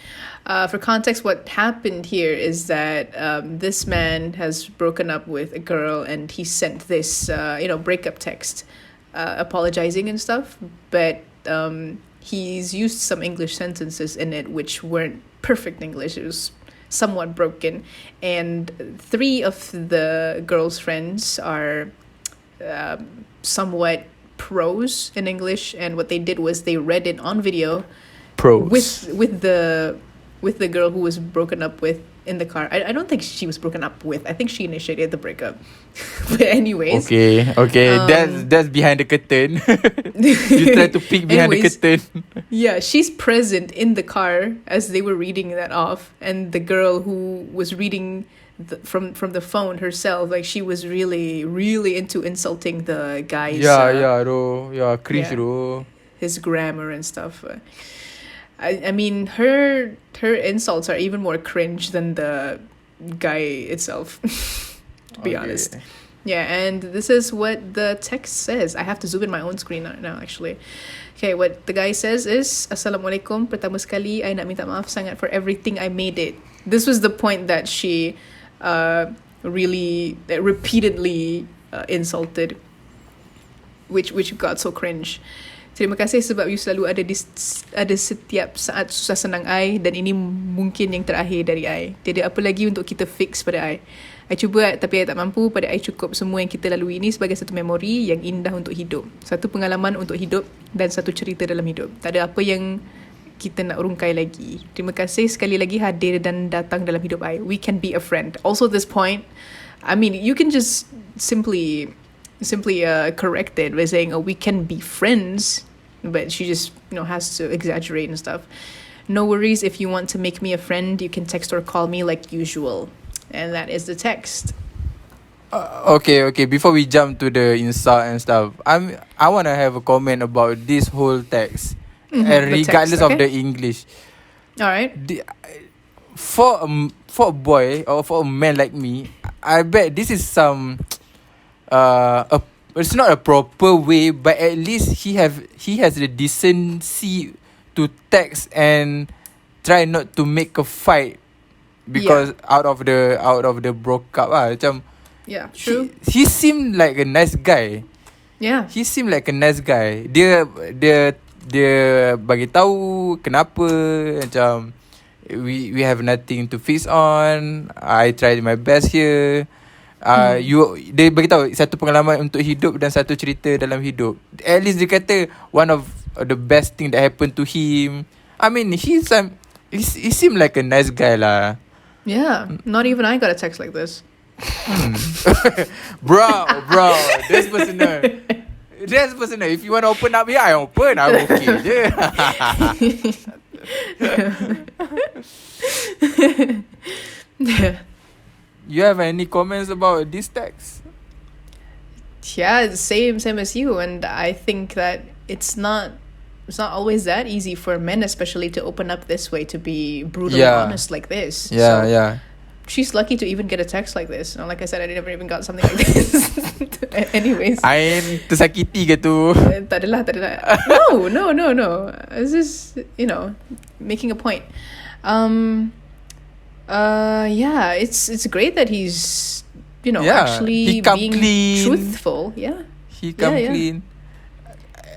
For context, what happened here is that this man has broken up with a girl, and he sent this, breakup text, apologizing and stuff. But he's used some English sentences in it which weren't perfect English. It was somewhat broken, and three of the girl's friends are somewhat pros in English, and what they did was they read it on video Pros. with the girl who was broken up with in the car. I don't think she was broken up with. I think she initiated the breakup. But anyways, Okay. That's behind the curtain. You try to peek behind the Anyways. curtain. yeah, she's present in the car as they were reading that off, and the girl who was reading from the phone herself, like, she was really really into insulting the guy's Cringe Yeah. though. his grammar and stuff. I mean, her insults are even more cringe than the guy itself. To be honest. Yeah, and this is what the text says. I have to zoom in my own screen now actually. Okay, what the guy says is, Assalamualaikum, pertama sekali, I nak minta maaf sangat for everything I made it. This was the point that she really repeatedly insulted, which got so cringe. Terima kasih sebab you selalu ada setiap saat susah senang I, dan ini mungkin yang terakhir dari I. Tiada apa lagi untuk kita fix pada I. I cuba tapi I tak mampu. Pada I cukup semua yang kita lalui ini sebagai satu memori yang indah untuk hidup. Satu pengalaman untuk hidup dan satu cerita dalam hidup. Tak ada apa yang kita nak urungkai lagi. Terima kasih sekali lagi hadir dan datang dalam hidup I. We can be a friend. Also this point, I mean, you can just simply correct it by saying, oh, we can be friends, but she just has to exaggerate and stuff. No worries, if you want to make me a friend, you can text or call me like usual. And that is the text. Okay. Before we jump to the insult and stuff, I want to have a comment about this whole text, The regardless text, of okay. the English. All right. For a boy or for a man like me, I bet this is some it's not a proper way, but at least he has the decency to text and try not to make a fight because out of the broke up macam Yeah, true. he seemed like a nice guy. Yeah. He seemed like a nice guy. Dia bagi tahu kenapa macam we have nothing to fix on. I tried my best here. Dia bagi tahu satu pengalaman untuk hidup dan satu cerita dalam hidup. At least dia kata one of the best thing that happened to him. I mean, he seemed like a nice guy lah. Yeah. Not even I got a text like this. Bro, that's personal. That's personal. If you want to open up here, I open. I'm okay je. Yeah. You have any comments about this text? Yeah, same as you, and I think that it's not always that easy for men, especially, to open up this way, to be brutally honest like this. Yeah. She's lucky to even get a text like this. And like I said, I never even got something like this. Anyways. Ain tersakiti ke tu? Tak adalah. No. It's just, making a point. Yeah, it's great that he's, actually he come being clean. truthful. Yeah. He come Yeah. clean.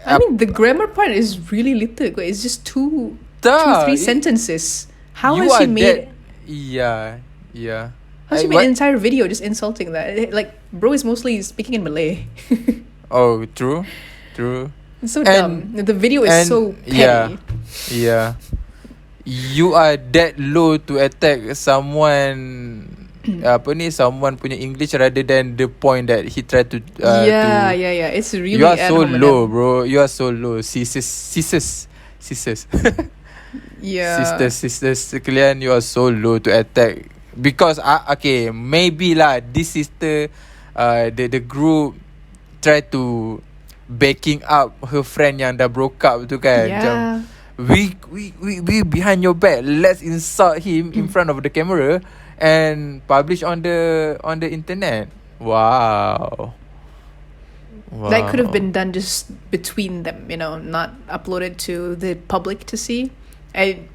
I mean, the grammar part is really little. It's just two, three sentences. How has he made... Yeah. How's he made an entire video just insulting that? Like, bro is mostly speaking in Malay. Oh, true. It's so dumb. The video is so petty. Yeah. You are that low to attack someone someone punya English rather than the point that he tried to Yeah. It's really... You are so ad hominem. low, bro. You are so low. Sisters. Yeah. Sisters sekalian, you are so low to attack. Because okay, maybe lah this sister the group try to backing up her friend yang dah broke up tu kan. Macam, we behind your back, let's insult him in front of the camera and publish on the internet. Wow. That could have been done just between them, not uploaded to the public to see.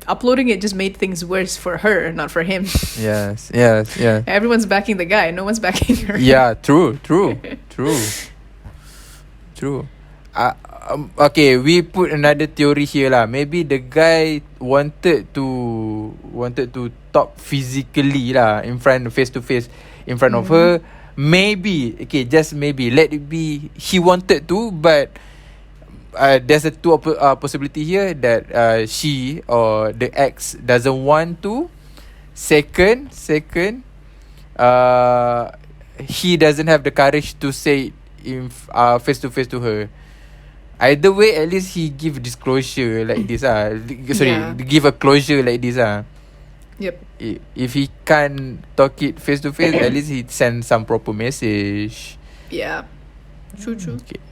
Uploading it just made things worse for her, not for him. Yes. Everyone's backing the guy. No one's backing her. Yeah, true. Okay, we put another theory here lah. Maybe the guy wanted to talk physically lah, face to face, in front of her. Maybe, okay, just maybe, let it be he wanted to, but there's a possibility here that she or the ex doesn't want to. Second, he doesn't have the courage to say it in face to face to her. Either way, at least he give disclosure like this give a closure like this Yep. If he can't talk it face to face, at least he send some proper message. Yeah. True. Okay.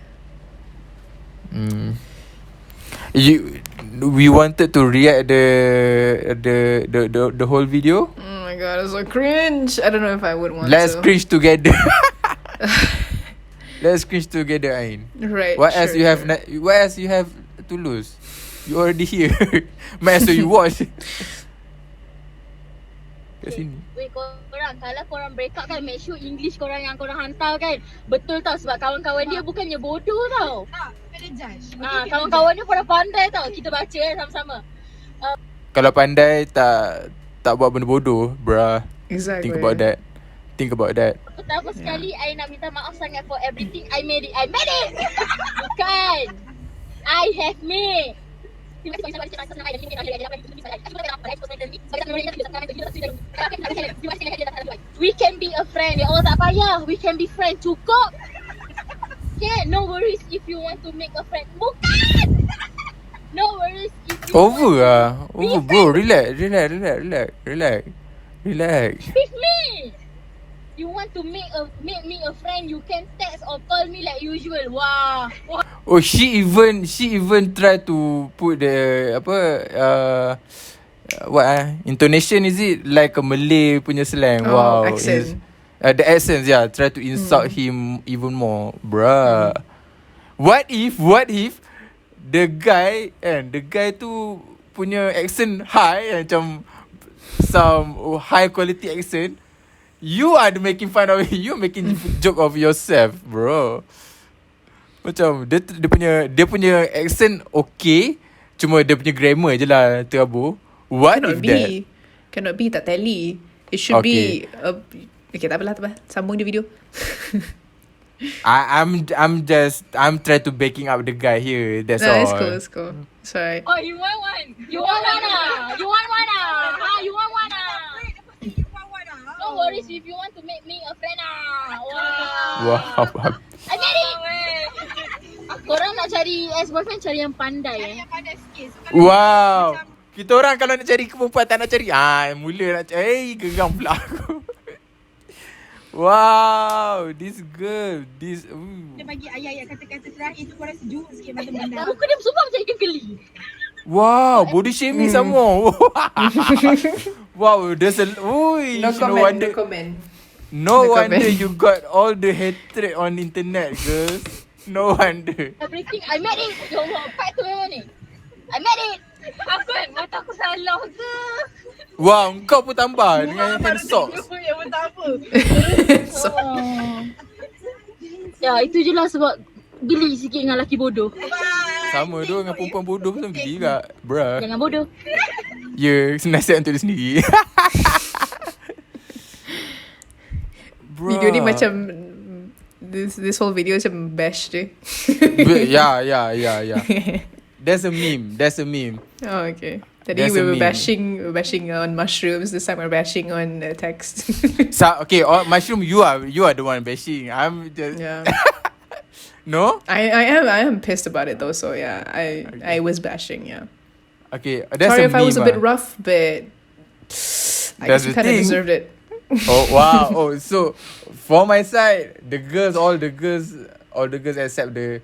We wanted to react the whole video. Oh my god, it's so cringe. I don't know if I would want Let's to. cringe together. Let's cringe together, Ain. Right. What else you have to lose? You already here. Might as well you watch. Kat sini. Weh korang, kalau korang break up kan, make sure English korang yang korang hantar kan betul tau, sebab kawan-kawan dia bukannya bodoh tau. Kena judge. Kawan-kawan dia pada pandai tau. Kita baca sama-sama. Kalau pandai tak buat benda bodoh, bruh. Exactly. Think about that. Pertama sekali, I nak minta maaf sangat for everything I made it. Bukan. I have made. We can be a friend. Ya Allah, tak payah. We can be friend. Cukup. Okay, no worries if you want to make a friend. Bukan. No worries if you Over bro. Relax. with me. You want to make me a friend, you can text or call me like usual. Wah. Oh, she even try to put the intonation, is it like a Malay punya slang? Oh, Wow. accent. The accents, yeah. Try to insult him even more, bruh. What if the guy tu punya accent high, macam some high quality accent. You are making fun of you, making joke of yourself, bro. Macam dia punya accent okay, cuma dia punya grammar je lah terabur. What if that? Cannot be, tak tally. It should be okay, tak apalah. Sambung dia video. I'm trying to backing up the guy here. That's No, all. it's cool. Sorry. Oh, you want one? You want one? You want one? You want one? No worries if you want to make me a friend. Wow. I get it. Korang nak cari ex-boyfriend, cari yang pandai. Yang pandai sikit. Wow. Kita orang kalau nak cari perempuan tak nak cari. Mula nak cari. Geram pula aku. Wow. This girl. Dia bagi ayat-ayat kata-kata terakhir tu korang sejuk sikit mata-mata. Muka dia sumpah macam ikan geli. Wow. Body shaming some more. Wow. There's a... Ui, No comment. No No wonder comment. you got all the hatred on internet, girls. No wonder. Everything I made it. Ya Allah, part tu memang ni. I made it. Apa kan? Mata aku salah ke? Wow, kau pun tambah dengan hand socks. Yang pun tak apa. Ya, itu je lah sebab geli sikit dengan lelaki bodoh. Sama tu dengan perempuan bodoh pun geli juga, bruh. Jangan bodoh. Ya, nasihat untuk dia sendiri. Bruh. Video ni macam this whole video macam bash je. Yeah. That's a meme. Oh, okay. Tadi That's we a were meme. bashing on mushrooms. This time we're bashing on text. Okay, mushroom, you are the one bashing. I'm just Yeah. No? I am pissed about it though. So yeah, I was bashing. Yeah. Okay, that's Sorry a if I was a meme, bit rough, but I guess That's you the kind of thing. deserved it. Oh wow. Oh, so for my side, all the girls accept the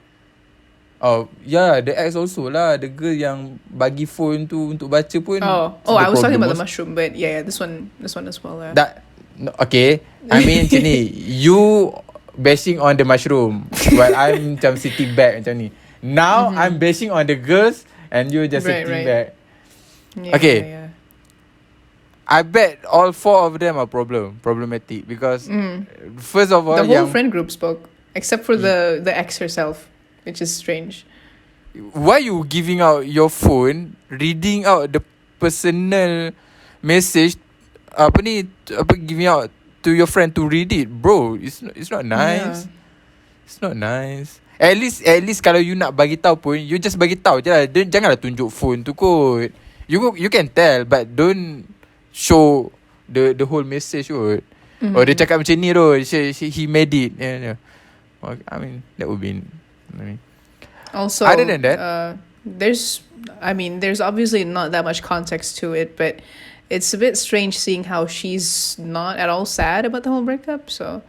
the ex also lah. The girl yang bagi phone tu untuk baca pun. I was talking about the mushroom, but yeah, this one as well. Yeah. Okay, I mean macam ni, you bashing on the mushroom while I'm macam sitting back macam ni. Now I'm bashing on the girls and you just Right, sitting right. back. Yeah, Okay. Yeah, I bet all 4 of them are problematic because first of all, the whole yang friend group spoke, except for the ex herself, which is strange. why you giving out your phone, reading out the personal message, giving out to your friend to read it, bro? It's not nice. Yeah. It's not nice. At least kalau you nak bagi tahu pun, you just bagi tahu je lah. Janganlah tunjuk phone tu kot. You can tell, but don't show the whole message kot. Or dia cakap macam ni tu, he made it. Yeah. I mean, that would be. Also, Other than that, there's obviously not that much context to it, but it's a bit strange seeing how she's not at all sad about the whole breakup. So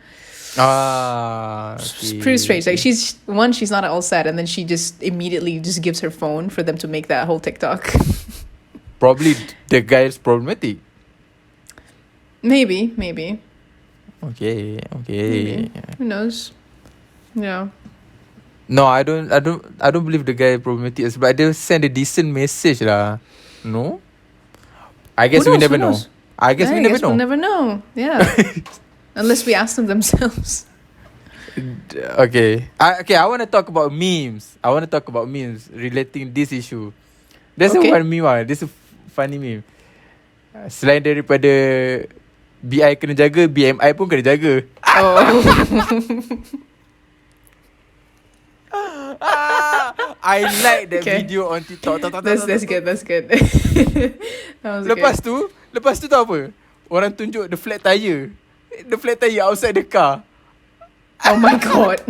it's pretty strange. Like she's not at all sad, and then she just immediately just gives her phone for them to make that whole TikTok. Probably the guy is problematic. Maybe. Okay. Maybe. Who knows? Yeah. No, I don't believe the guy problematic, but they'll send a decent message lah. No? I guess we never know. I guess we never know. We'll never know. Yeah. Unless we ask them themselves. Okay. I want to talk about memes. Relating this issue. There's one meme lah. This is a funny meme. Selain daripada BI kena jaga, BMI pun kena jaga. Oh. I like that video on TikTok. That's good. Lepas tu tahu apa? Orang tunjuk the flat tire. The flat tire outside the car. Oh my god.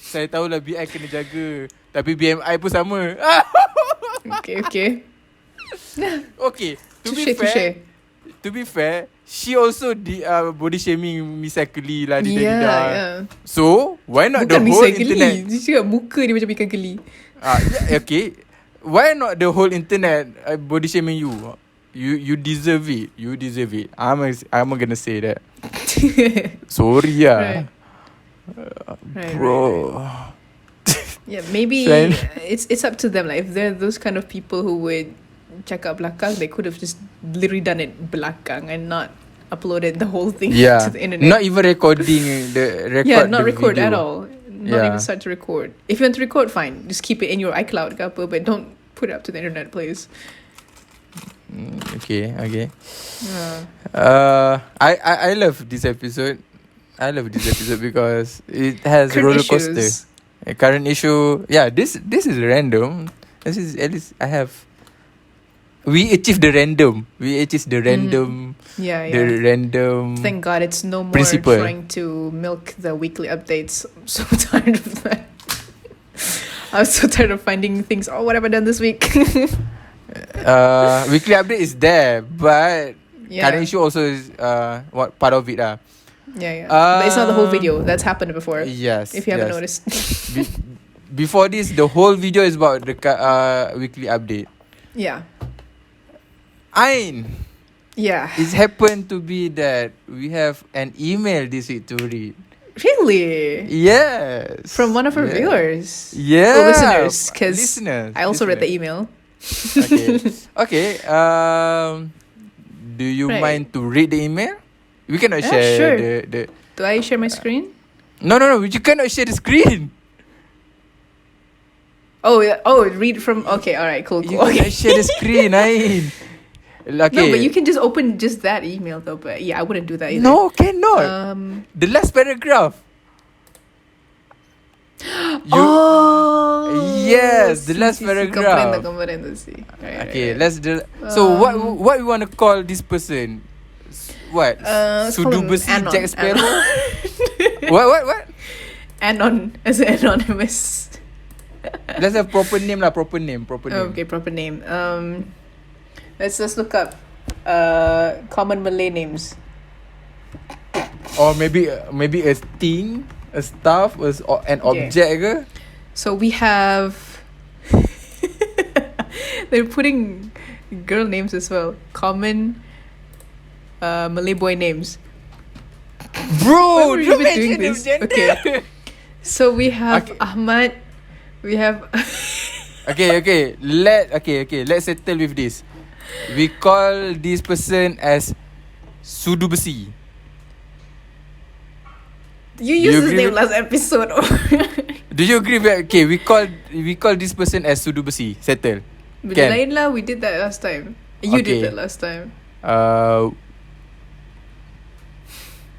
Saya tahulah BI kena jaga, tapi BMI pun sama. Okay. Okay. Touché. To be fair, she also body shaming Miss Akeli lah di Yeah. So, why not Bukan the whole Miss internet? Geli. Dia cakap muka dia macam ikan geli. Okay. Why not the whole internet body shaming you? You deserve it. I'm gonna say that. Sorry lah. Right. Bro. Yeah, maybe Friend. it's up to them. Like if they're those kind of people who would check out belakang, they could have just literally done it belakang and not uploaded the whole thing to the internet. Not even recording not the record video. at all. Not even start to record. If you want to record, fine. Just keep it in your iCloud ke apa, but don't put it up to the internet, please. Okay. Yeah. I love this episode. Because it has Current roller coaster. issues. Current issue. Yeah, this is random. This is at least we achieved the random. Yeah. The random. Thank God it's no more principle. trying to milk the weekly updates. I'm so tired of that. I'm so tired of finding things. Oh, what have I done this week? Weekly update is there, but current issue also is what part of it Yeah. But it's not the whole video. That's happened before. Yes. If you haven't noticed. Before this, the whole video is about the weekly update. Yeah. Yeah. It happened to be that we have an email this week to read. Really? Yes. From one of our viewers. Yeah. Or listeners. Because listeners. I also read the email. Okay. Do you Right. mind to read the email? We cannot Yeah, share sure. the. Do I share my screen? No. You cannot share the screen. Read from. Okay, all right, cool. You Okay. cannot share the screen, Ain. Okay. No, but you can just open just that email though. But yeah, I wouldn't do that either. No, cannot. The last paragraph. Yes, the last paragraph. Comprendo, sí. Right, Okay, right. let's do. So what we want to call this person? What? Let's call him Sudubesi Anon. Jack Sparrow? What? Anon as an anonymous. Let's have proper name lah. Proper name. Okay, proper name. Let's look up common Malay names. Or maybe a thing, a stuff, an object ke? So we have. They're putting girl names as well. Common Malay boy names. Bro, Why were you don't even doing mention the this? gender. Okay. So we have Okay. Ahmad. We have. Okay. Let's settle with this. We call this person as Sudu Besi. You Do you used his agree name with- last episode. Do you agree with? Okay, we call this person as Sudu Besi. Settle. Benda Can. lain lah. We did that last time. You did Okay. that last time.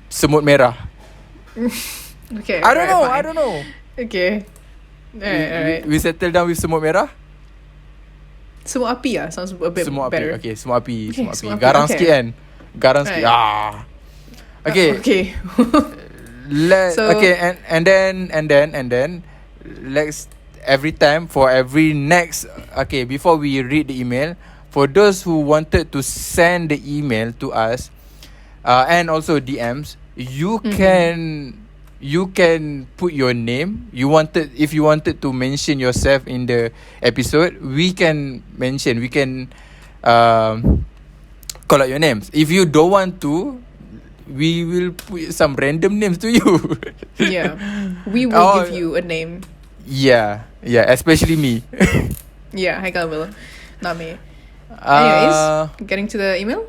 Semut merah. Okay. I don't alright, know. fine. Okay. Alright. We settle down with semut merah. Semua api lah. Sounds a bit Semut api. better. Okay, semut api. Okay, Semut api. semut api, Garang okay. sikit kan. Garang sikit. Right. Okay. Okay. So- and then let's every time for every next before we read the email, for those who wanted to send the email to us and also DMs, you can put your name. If you wanted to mention yourself in the episode, we can mention. We can call out your names. If you don't want to, we will put some random names to you. Yeah. We will Oh. give you a name. Yeah, especially me. Yeah, Haikal will. Not me. Uh, Anyways, getting to the email.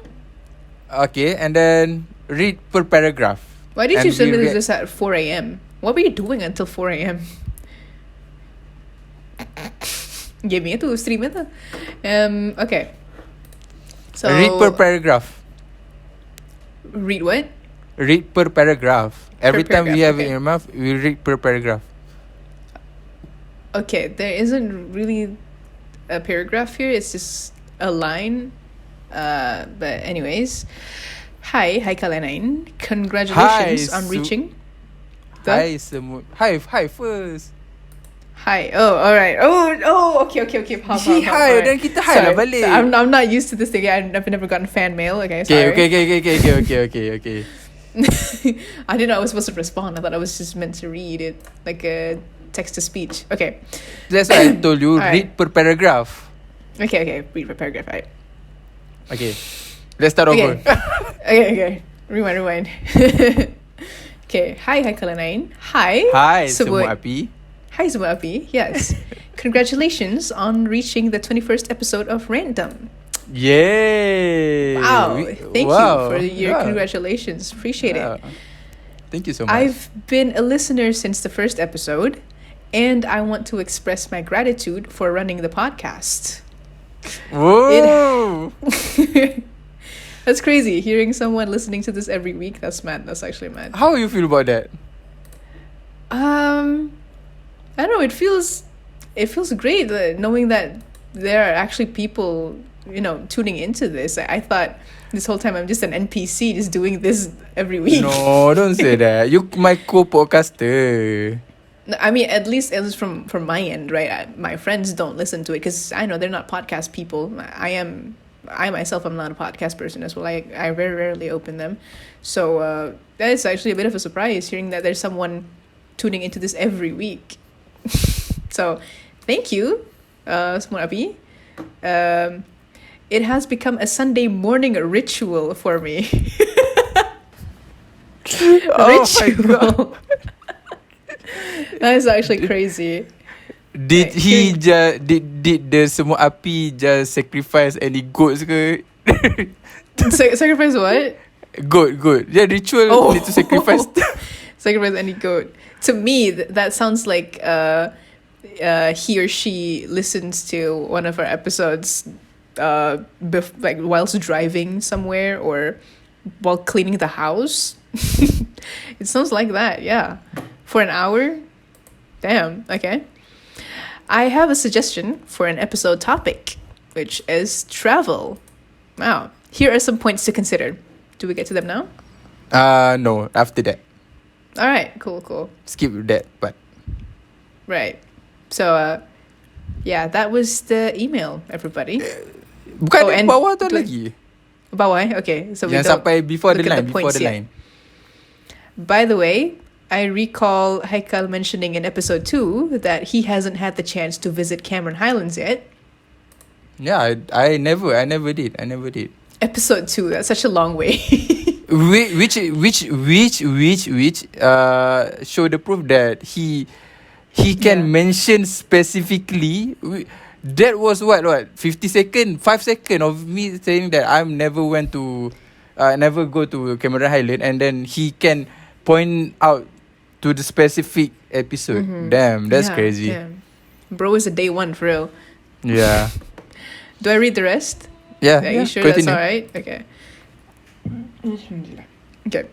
Okay, and then read per paragraph. Why did And you send we me react- this at 4 a.m.? What were you doing until 4 a.m.? Give me to stream it. Okay. So Read per paragraph. read what? Read per paragraph. Every time we paragraph, have it okay. in our mouth, we read per paragraph. Okay, there isn't really a paragraph here. It's just a line. But anyways, hi Kalenain. Congratulations Hi, on Su- reaching. The- Hi semut. Hi first. Hi. Oh, all right. Oh. Okay. Faham, She faham, hi, alright. then kita hi lah Sorry. balik. So I'm not used to this thing. I've never gotten fan mail. Okay. Sorry. Okay. I didn't know I was supposed to respond. I thought I was just meant to read it like a text to speech. Okay. That's why I told you Alright. read per paragraph. Okay. Read per paragraph. Right. Okay. Let's start over. Okay. Rewind. Okay. Hi Kalenain. Hi. Hi Sebut- semut api. Hi Semua Api. Yes. Congratulations on reaching the 21st episode of Random. Yay! Wow. Thank you for your Yeah. congratulations. Appreciate Yeah. it. Thank you so much. I've been a listener since the first episode, and I want to express my gratitude for running the podcast. Whoa! That's crazy. Hearing someone listening to this every week, that's mad. That's actually mad. How you feel about that? I don't know. It feels great knowing that there are actually people, tuning into this. I thought this whole time I'm just an NPC just doing this every week. No, don't say that. You my co-podcaster. No, I mean, at least from my end, right? My friends don't listen to it because I know they're not podcast people. I myself am not a podcast person as well. I very rarely open them, so that is actually a bit of a surprise hearing that there's someone tuning into this every week. So, thank you, Semua Api. It has become a Sunday morning ritual for me. Oh my God. That is actually crazy. Did he just did the semut api just sacrifice any goats ke? Sacrifice what? Goat. Yeah, ritual Oh. need to sacrifice. Sacrifice any goat. To me, that sounds like he or she listens to one of our episodes like whilst driving somewhere or while cleaning the house. It sounds like that, yeah. For an hour? Damn, okay. I have a suggestion for an episode topic, which is travel. Wow. Here are some points to consider. Do we get to them now? No, after that. All right, cool. Skip that part. Right. So, yeah, that was the email, everybody. Bukan Oh, di and bawah tu do- lagi. Bawah, okay. So we Yang don't sampai before the look at line, the before points the yet. line. By the way, I recall Haikal mentioning in episode 2 that he hasn't had the chance to visit Cameron Highlands yet. Yeah, I never did. Episode 2, that's such a long way. which show the proof that he can Yeah. mention specifically. That was what 50 second 5 second of me saying that I'm never went to never go to Cameron Highland, and then he can point out to the specific episode. Damn, that's Yeah, crazy. yeah. Bro is a day one for real. Yeah. Do I read the rest? Yeah. Are you sure continue. that's all right? Okay. Okay.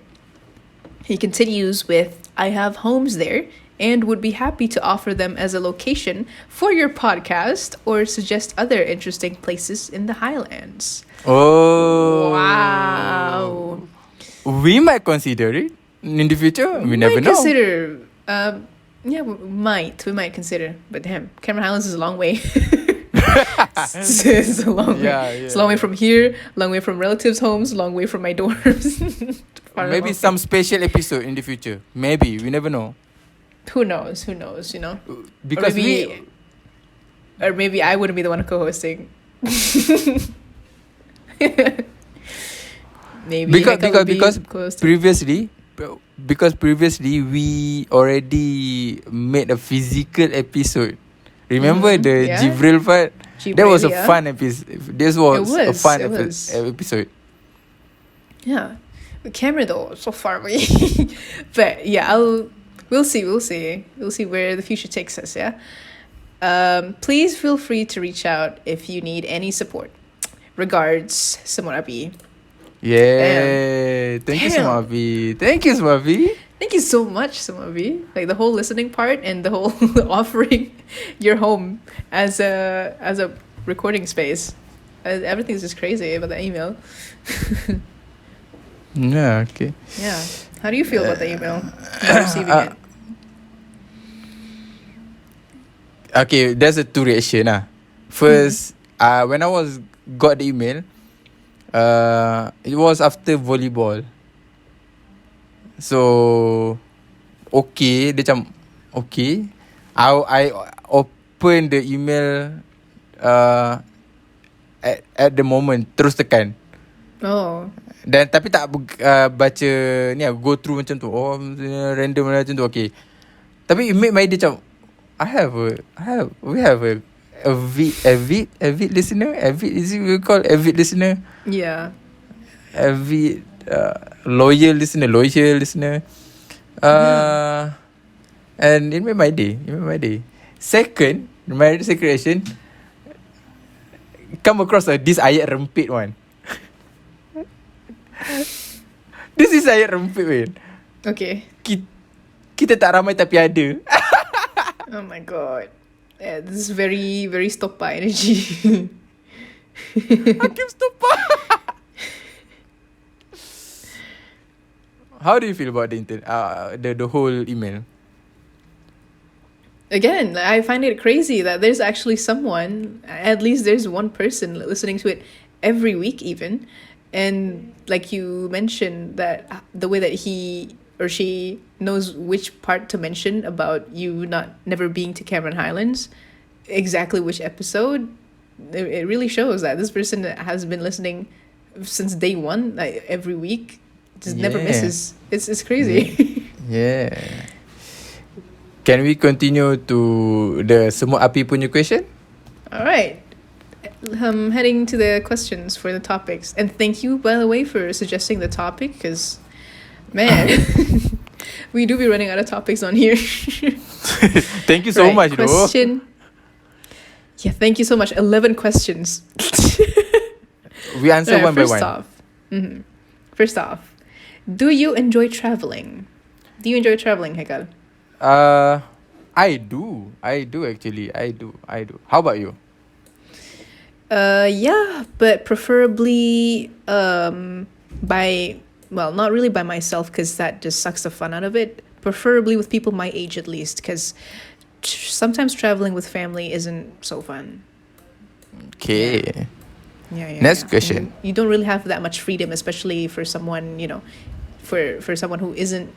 He continues with, I have homes there and would be happy to offer them as a location for your podcast or suggest other interesting places in the Highlands. Oh. Wow. We might consider it in the future. We never might know. consider. Yeah, we might consider. But damn, Cameron Highlands is a long way. It's a long way. Yeah, It's a long way from here, long way from relatives' homes, long way from my dorms. Far Maybe along. some special episode in the future. Maybe we never know. Who knows? Who knows? You know. Because Or maybe I wouldn't be the one co-hosting. Maybe because Mecca would be because co-hosting. previously we already made a physical episode. Remember Mhm, the yeah. Jibril part? That was a yeah. fun episode. This was, a was, fun it was. episode. Yeah. The camera though, so far away. But yeah, we'll see where the future takes us, yeah. Please feel free to reach out if you need any support. Regards, Samurabi. Yeah. Thank you, Damn. Smavi. Thank you, Smavi. Thank you so much, Samurabi. Like the whole listening part and the whole offering your home as a recording space. Everything's just crazy about the email. Yeah, okay. Yeah. How do you feel about the email? About receiving it? Okay, there's a two reaction lah. First, when I got the email, it was after volleyball. So okay, dia macam okay. I open the email at the moment, terus tekan. Oh. Dan tapi tak baca ni go through macam tu. Oh, random macam tu, okay. Tapi it made my day macam we have a avid listener. Is it we call avid listener? Yeah. Avid loyal listener. And it made my day. Second reaction, come across this ayat rempit one. This is ayat rempit, man. Okay. Kita tak ramai tapi ada. Oh my god. Yeah, this is very, very Stoppa energy. Hakim Stoppa. How do you feel about the whole email? Again, I find it crazy that there's actually someone, at least there's one person listening to it every week even. And like you mentioned, that the way that he or she knows which part to mention about you never being to Cameron Highlands, exactly which episode, it really shows that this person has been listening since day one, like every week, just never Yeah. misses. It's crazy. Yeah. Can we continue to the Semut Api punya question? All right. Heading to the questions for the topics. And thank you, by the way, for suggesting the topic, because, man, we do be running out of topics on here. Thank you so Right, much, though. question. Yeah, thank you so much. 11 questions. We answer Alright, one by first one. off, first off, do you enjoy traveling? Do you enjoy traveling, Hekal? I do actually. I do. How about you? Yeah, but preferably not really by myself, because that just sucks the fun out of it. Preferably with people my age at least, because sometimes traveling with family isn't so fun. Okay. Yeah. Next question. You don't really have that much freedom, especially for someone, for someone who isn't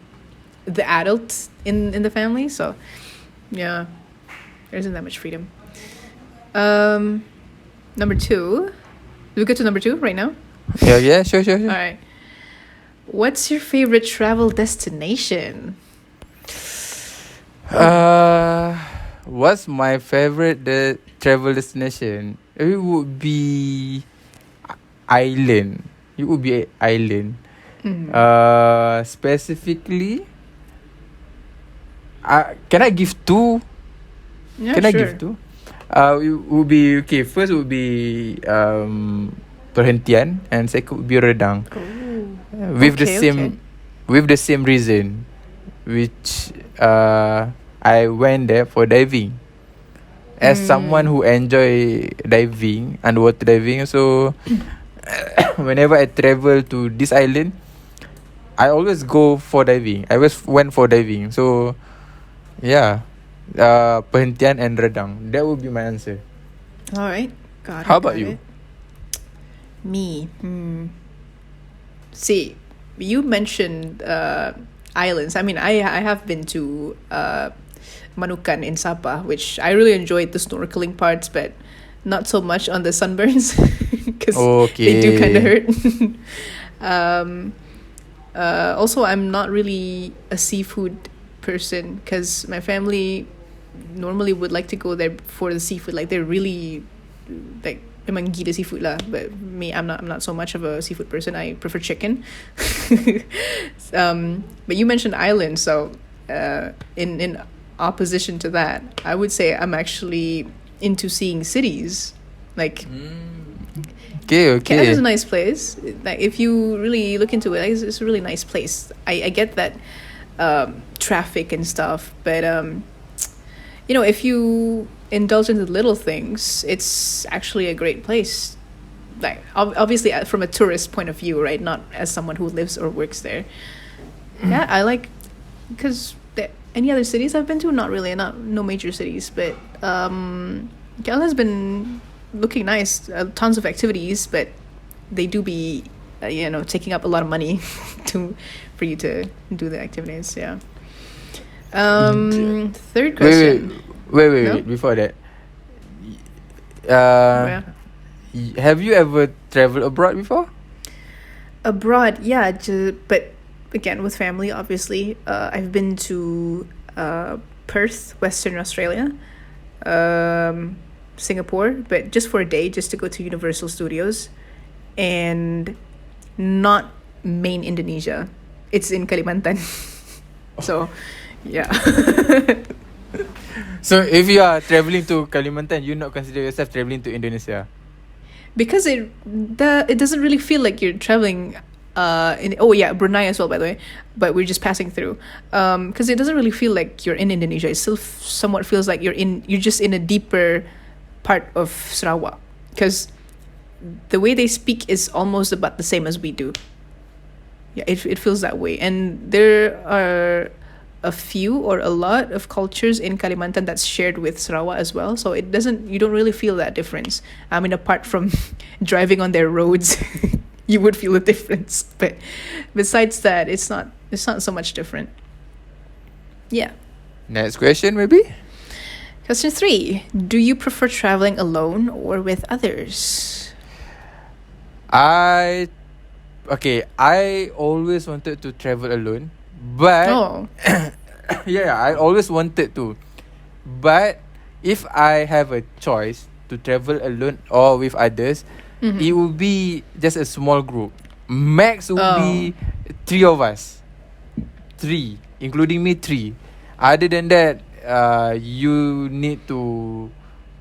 the adult in the family. So, yeah, there isn't that much freedom. Number 2. Do we go to number 2 right now? Yeah, sure. All right. What's your favorite travel destination? What's my favorite travel destination? It would be island. It would be island. Specifically, can I give two? Yeah, Can I sure. give two? It would be okay. First would be Perhentian, and second would be Redang. With the Okay, same, okay. with the same reason, which I went there for diving. As someone who enjoy diving, underwater diving, so whenever I travel to this island, I always go for diving. I always went for diving. So yeah, Perhentian and Redang. That would be my answer. All right. Got it. How about got you? it. Me. See, you mentioned islands. I mean, I have been to Manukan in Sabah, which I really enjoyed the snorkeling parts, but not so much on the sunburns because they do kind of Okay. hurt. um, also, I'm not really a seafood person because my family normally would like to go there for the seafood. Like they're really like memang gila seafood lah. But me, I'm not so much of a seafood person. I prefer chicken. But you mentioned islands, so in opposition to that, I would say I'm actually into seeing cities. Like Okay, Canada is a okay. nice place. Like if you really look into it, like, it's a really nice place. I get that traffic and stuff, but if you indulge in the little things, it's actually a great place. Like obviously from a tourist point of view, right? Not as someone who lives or works there. Yeah, I like because any other cities I've been to, not really, not no major cities, but Canada has been looking nice. Tons of activities, but they do be taking up a lot of money for you to do the activities. Yeah. Third Wait, question. No? wait. Before that, Yeah. have you ever traveled abroad before? Abroad, yeah, but again with family, obviously. I've been to Perth, Western Australia, Singapore, but just for a day, just to go to Universal Studios, and not main Indonesia. It's in Kalimantan. So, yeah. So if you are traveling to Kalimantan, you not consider yourself traveling to Indonesia? Because it doesn't really feel like you're traveling Brunei as well, by the way, but we're just passing through because it doesn't really feel like you're in Indonesia. It still somewhat feels like you're just in a deeper part of Sarawak, because the way they speak is almost about the same as we do. Yeah, it feels that way, and there are a few or a lot of cultures in Kalimantan that's shared with Sarawak as well. So you don't really feel that difference. I mean, apart from driving on their roads, you would feel a difference. But besides that, it's not so much different. Yeah. Next question, maybe. Question 3. Do you prefer traveling alone or with others? I always wanted to travel alone, but Oh. yeah, I always wanted to. But if I have a choice to travel alone or with others, it will be just a small group. Max will be 3 of us. 3, including me, 3. Other than that, you need to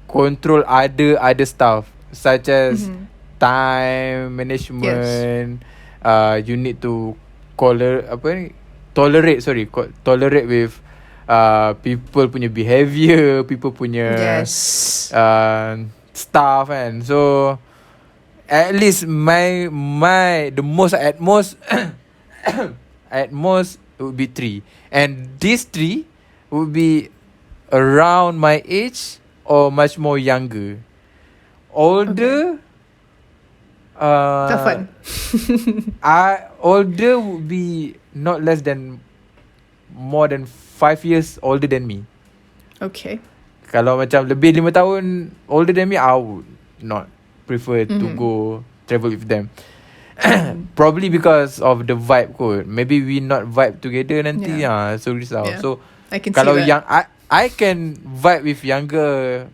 control other stuff such as time management. You need to tolerate with people punya behaviour, people punya Yes. stuff, and so at least the most at most at most it would be 3, and these 3 would be around my age or much more younger. Older, Have fun. older would be not less than more than 5 years older than me. Okay. Kalau macam lebih 5 tahun older than me, I would not prefer to go travel with them. Probably because of the vibe kot. Maybe we not vibe together nanti. So risau. Yeah. So I can kalau see that. yang I can vibe with younger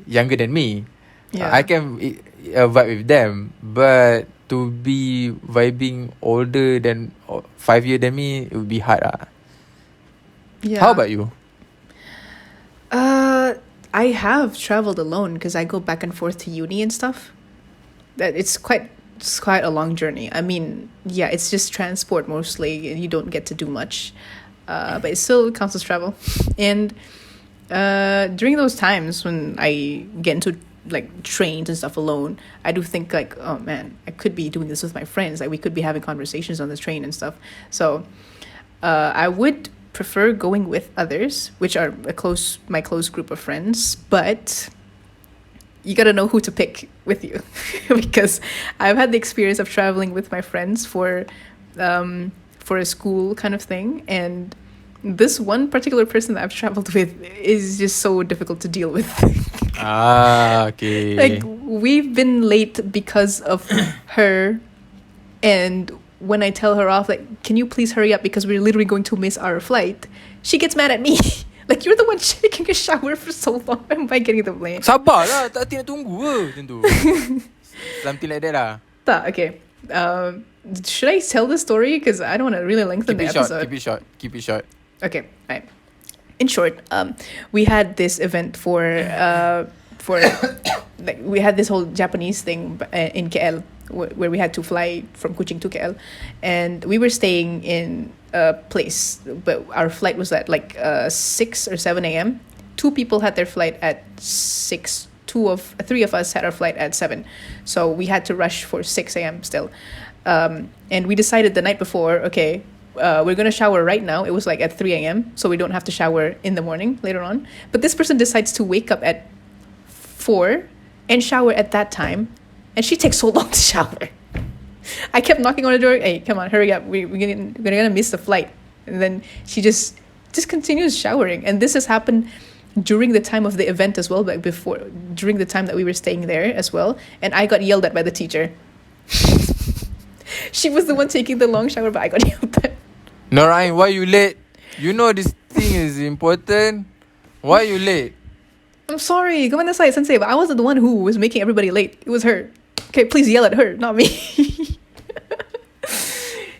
younger than me. Yeah. I can vibe with them, but to be vibing older than 5 years than me, it would be hard. Yeah. How about you? I have traveled alone because I go back and forth to uni and stuff. That it's quite a long journey. I mean, yeah, it's just transport mostly, and you don't get to do much. But it still counts as travel. And during those times when I get into like trains and stuff alone, I do think like, oh man, I could be doing this with my friends. Like we could be having conversations on the train and stuff. So I would prefer going with others, which are my close group of friends, but you gotta know who to pick with you because I've had the experience of traveling with my friends for a school kind of thing, and this one particular person that I've traveled with is just so difficult to deal with. Okay. Like we've been late because of her, and when I tell her off, like, can you please hurry up because we're literally going to miss our flight, she gets mad at me. Like, you're the one taking a shower for so long. Why am I getting the blame? Sabarlah, tak nak tunggu macam tu. Something like that lah. Okay. Should I tell the story? Because I don't want to really lengthen the episode. Keep it short. Okay, right. In short, we had this event for like we had this whole Japanese thing in KL where we had to fly from Kuching to KL, and we were staying in a place, but our flight was at like 6 or 7 a.m. 2 people had their flight at 6. 3 of us had our flight at 7, so we had to rush for 6 a.m. still, and we decided the night before, okay, we're gonna shower right now. It was like at 3 a.m. so we don't have to shower in the morning later on. But this person decides to wake up at 4 and shower at that time, and she takes so long to shower. I kept knocking on the door. Hey, come on, hurry up! We're gonna miss the flight. And then she just continues showering, and this has happened during the time of the event as well, but during the time that we were staying there as well, and I got yelled at by the teacher. She was the one taking the long shower, but I got yelled at. Norain, why you late? You know this thing is important. Why you late? I'm sorry, go on the side, sensei, but I wasn't the one who was making everybody late. It was her. Okay, please yell at her, not me.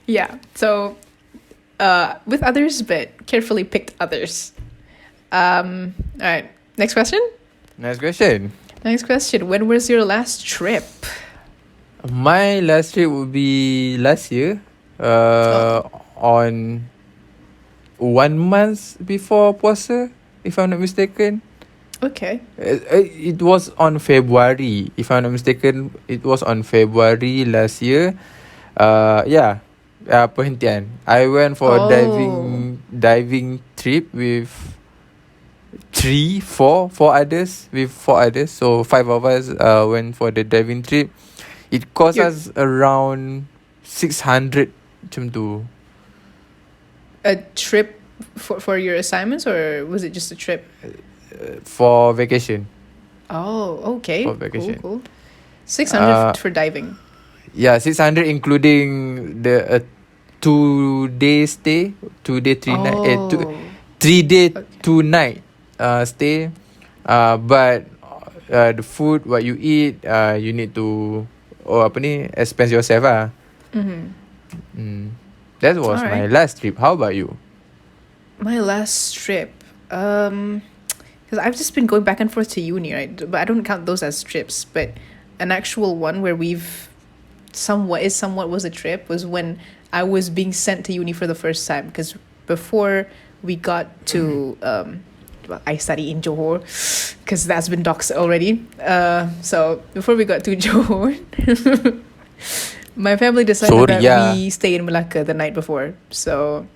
Yeah, so with others, but carefully picked others. All right, next question. Next question. When was your last trip? My last trip would be last year. On 1 month before puasa, if I'm not mistaken. Okay. It was on February. If I'm not mistaken, it was on February last year. Perhentian. I went for a diving trip with 4 others. So 5 of us went for the diving trip. It cost us around 600 macam tu. A trip for your assignments, or was it just a trip? For vacation. Oh, okay. For vacation. Cool. 600 for diving. Yeah, 600 including the 2-day stay, 2-day 3 night, 3-day 2 night stay. But the food, what you eat, you need to expense yourself lah. That was my last trip. How about you? My last trip, because I've just been going back and forth to uni, right? But I don't count those as trips. But an actual one where we've somewhat was a trip was when I was being sent to uni for the first time. Because before we got to, I study in Johor, because that's been doxed already. So before we got to Johor, my family decided that we stay in Malacca the night before. So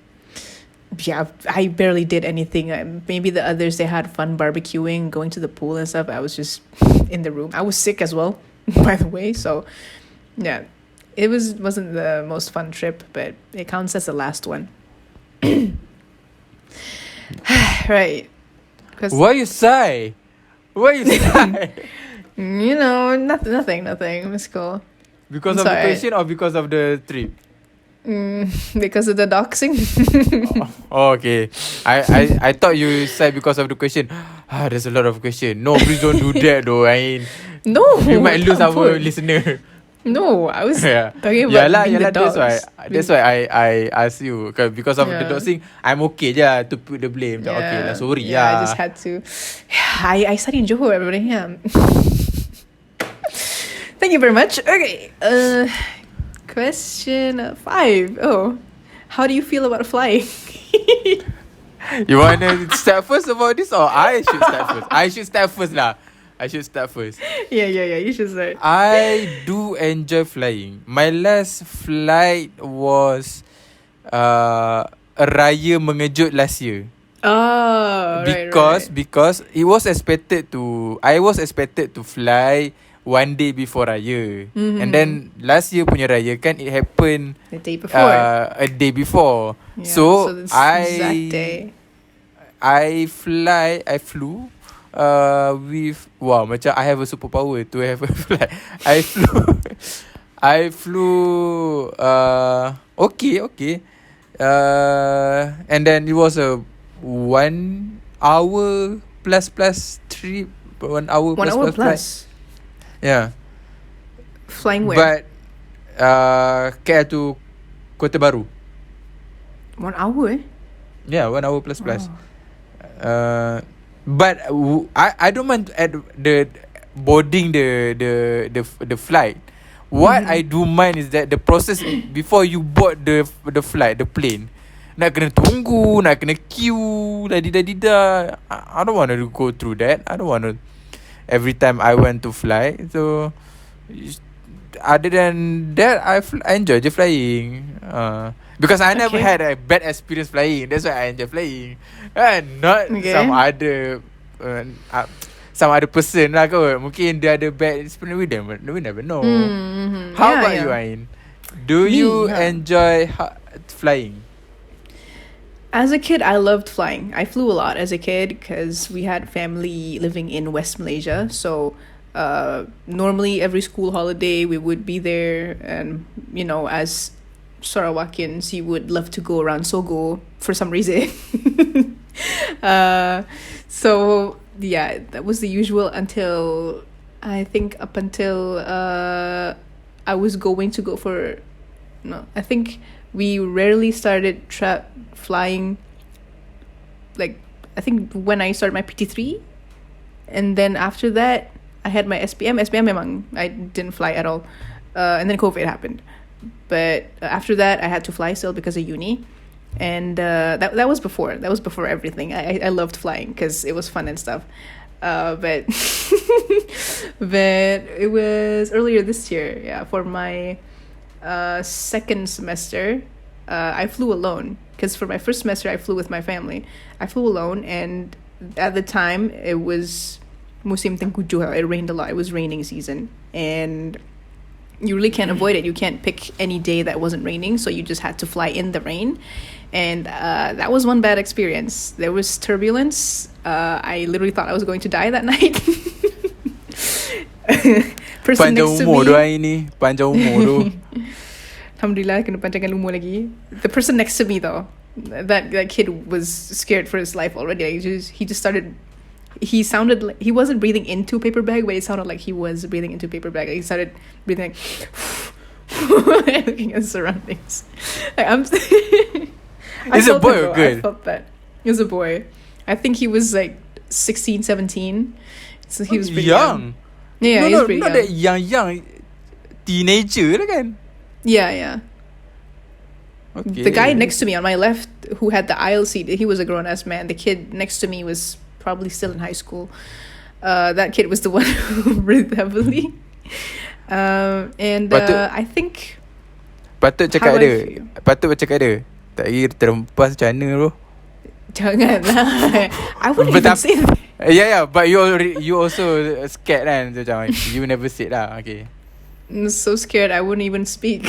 yeah, I barely did anything. Maybe the others, they had fun barbecuing, going to the pool and stuff. I was just in the room. I was sick as well, by the way. So yeah, it wasn't the most fun trip, but it counts as the last one. Right. Why you sigh? You know, nothing. It's cool. Because I'm of the sorry. question or because of the trip? Because of the doxing. Oh, okay. I thought you said because of the question. There's a lot of question. No, please don't do that though. No, We might lose our takut. listener. No, I was Yeah. talking about being the That's why. dogs. That's why I asked you. Because of the Yeah. doxing, I'm okay je to put the blame. Macam, okay lah, sorry yeah, I lah. just had to. I study in Johor, everybody. Yeah. Thank you very much. Okay. Question 5. Oh, how do you feel about flying? You want to start first about this or I should start first? I should start first lah. yeah. You should start. I do enjoy flying. My last flight was a raya mengejut last year. Oh, Because it was expected to I was expected to fly one day before raya. And then last year punya raya kan it happened the day before. a day before. Yeah, So this exact day. I flew with macam I have a superpower to have a flight. I flew okay. And then it was a 1 hour plus trip. 1 hour 1 hour plus. plus. Yeah. Flying where? But KL to Kota Baru. 1 hour. Yeah, 1 hour plus. But I don't mind at the boarding the flight. What I do mind is that the process before you board the flight, the plane, nak kena tunggu, nak kena queue, ladida. I don't want to go through that. I don't want to every time I went to fly. So other than that, I enjoy je flying. Because I never had a bad experience flying. That's why I enjoy flying. Not some other person lah kot. Mungkin dia ada bad experience. We never know. How about you, Ain? Do you enjoy flying? As a kid, I loved flying. I flew a lot as a kid because we had family living in West Malaysia. So normally every school holiday we would be there, and as Sarawakians, you would love to go around Sogo for some reason. So yeah, that was the usual until I think up until I was going to go for I think we rarely started flying, like I think when I started my PT3, and then after that I had my SPM memang I didn't fly at all, and then COVID happened. But after that I had to fly still because of uni, and that was before everything. I loved flying because it was fun and stuff, but but it was earlier this year, for my second semester. I flew alone because for my first semester I flew with my family. I flew alone, and at the time it was musim tengkujuh. It rained a lot. It was raining season, and you really can't avoid it. You can't pick any day that wasn't raining, so you just had to fly in the rain. And that was one bad experience. There was turbulence. I literally thought I was going to die that night. Person Panjang next to umur me, tu Ain ni. Panjang umur tu. Alhamdulillah, kena panjangkan umur lagi. The person next to me though, that kid was scared for his life already. He just started. He sounded like he wasn't breathing into paper bag, but it sounded like he was breathing into paper bag. He started breathing like looking at surroundings. Like Is it a boy or girl? I felt that. It was a boy. I think he was like 16, 17. So he was pretty young. Yeah, he was pretty not young. that young. Teenager lah kan? Yeah. Okay. The guy next to me on my left who had the aisle seat, he was a grown-ass man. The kid next to me was probably still in high school. That kid was the one who breathed heavily. I think... Patut How cakap I dia. feel. Patut cakap dia. Tak kira terempas macam mana bro. Janganlah. I wouldn't even say that. Yeah, but you also scared kan. So, macam you never said lah. Okay. I'm so scared I wouldn't even speak.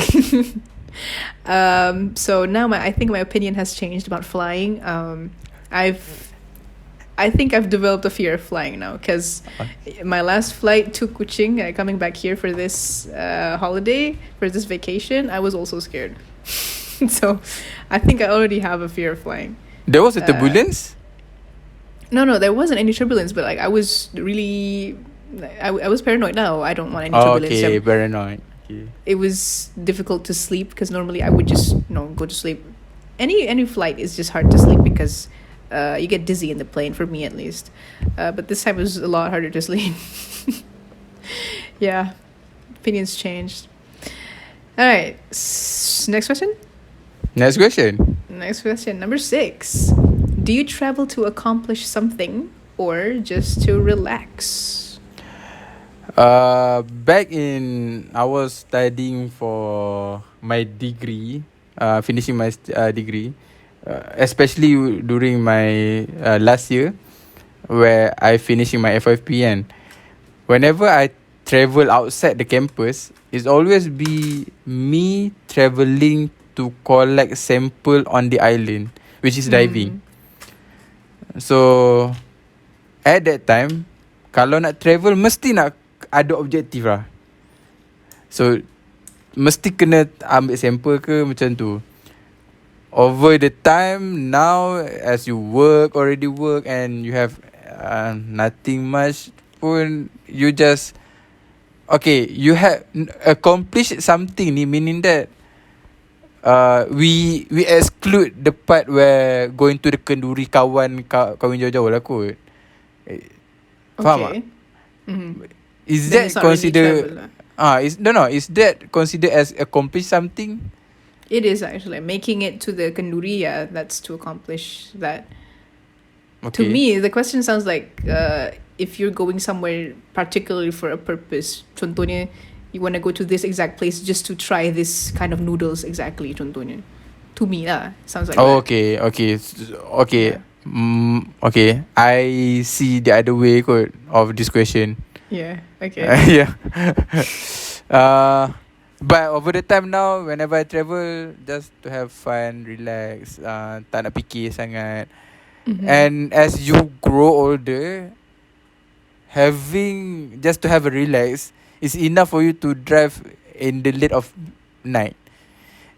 So now I think my opinion has changed about flying. I think I've developed a fear of flying now because my last flight to Kuching, coming back here for this holiday, for this vacation, I was also scared. So I think I already have a fear of flying. There was a turbulence. No, there wasn't any turbulence, but like I was really, I was paranoid. No, I don't want any turbulence. Okay, paranoid. Okay. It was difficult to sleep because normally I would just go to sleep. Any flight is just hard to sleep because you get dizzy in the plane, for me at least. But this time it was a lot harder to sleep. Yeah, opinions changed. All right, next question. Next question. Next question, number 6. Do you travel to accomplish something or just to relax? Back in, I was studying for my degree, finishing my degree, especially during my last year, where I finishing my FYP, and whenever I travel outside the campus, it's always be me traveling to collect sample on the island, which is diving. So at that time, kalau nak travel mesti nak ada objektif lah. So mesti kena ambil sampel ke macam tu. Over the time now, as you already work and you have nothing much pun, you just you have accomplished something ni, meaning that we exclude the part where going to the kenduri kahwin jauh-jauh lah kot. Faham tak? Is Then that it's not really considered travel lah. is that considered as accomplish something? It is actually making it to the kenduri. Yeah, that's to accomplish that. To me, the question sounds like if you're going somewhere particularly for a purpose. Contohnya, you want to go to this exact place just to try this kind of noodles exactly. Contohnya, to me lah, sounds like that. Okay. Yeah. Okay. I see the other way kot of this question. Yeah. Okay. Yeah. But over the time now, whenever I travel, just to have fun, relax, tak nak fikir sangat. And as you grow older, just to have a relax is enough for you to drive in the late of night.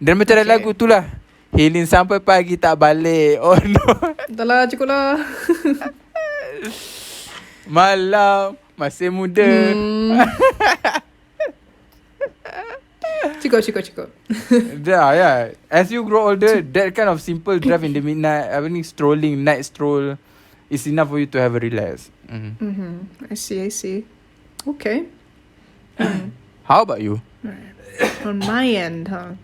Dan macam ada lagu tu lah, Helin sampai pagi tak balik. Oh no. Dah lah, cukup lah. Malam masih muda. Cukup. Yeah. As you grow older, that kind of simple drive in the midnight, night stroll is enough for you to have a relax. I see. Okay. How about you? On my end, huh?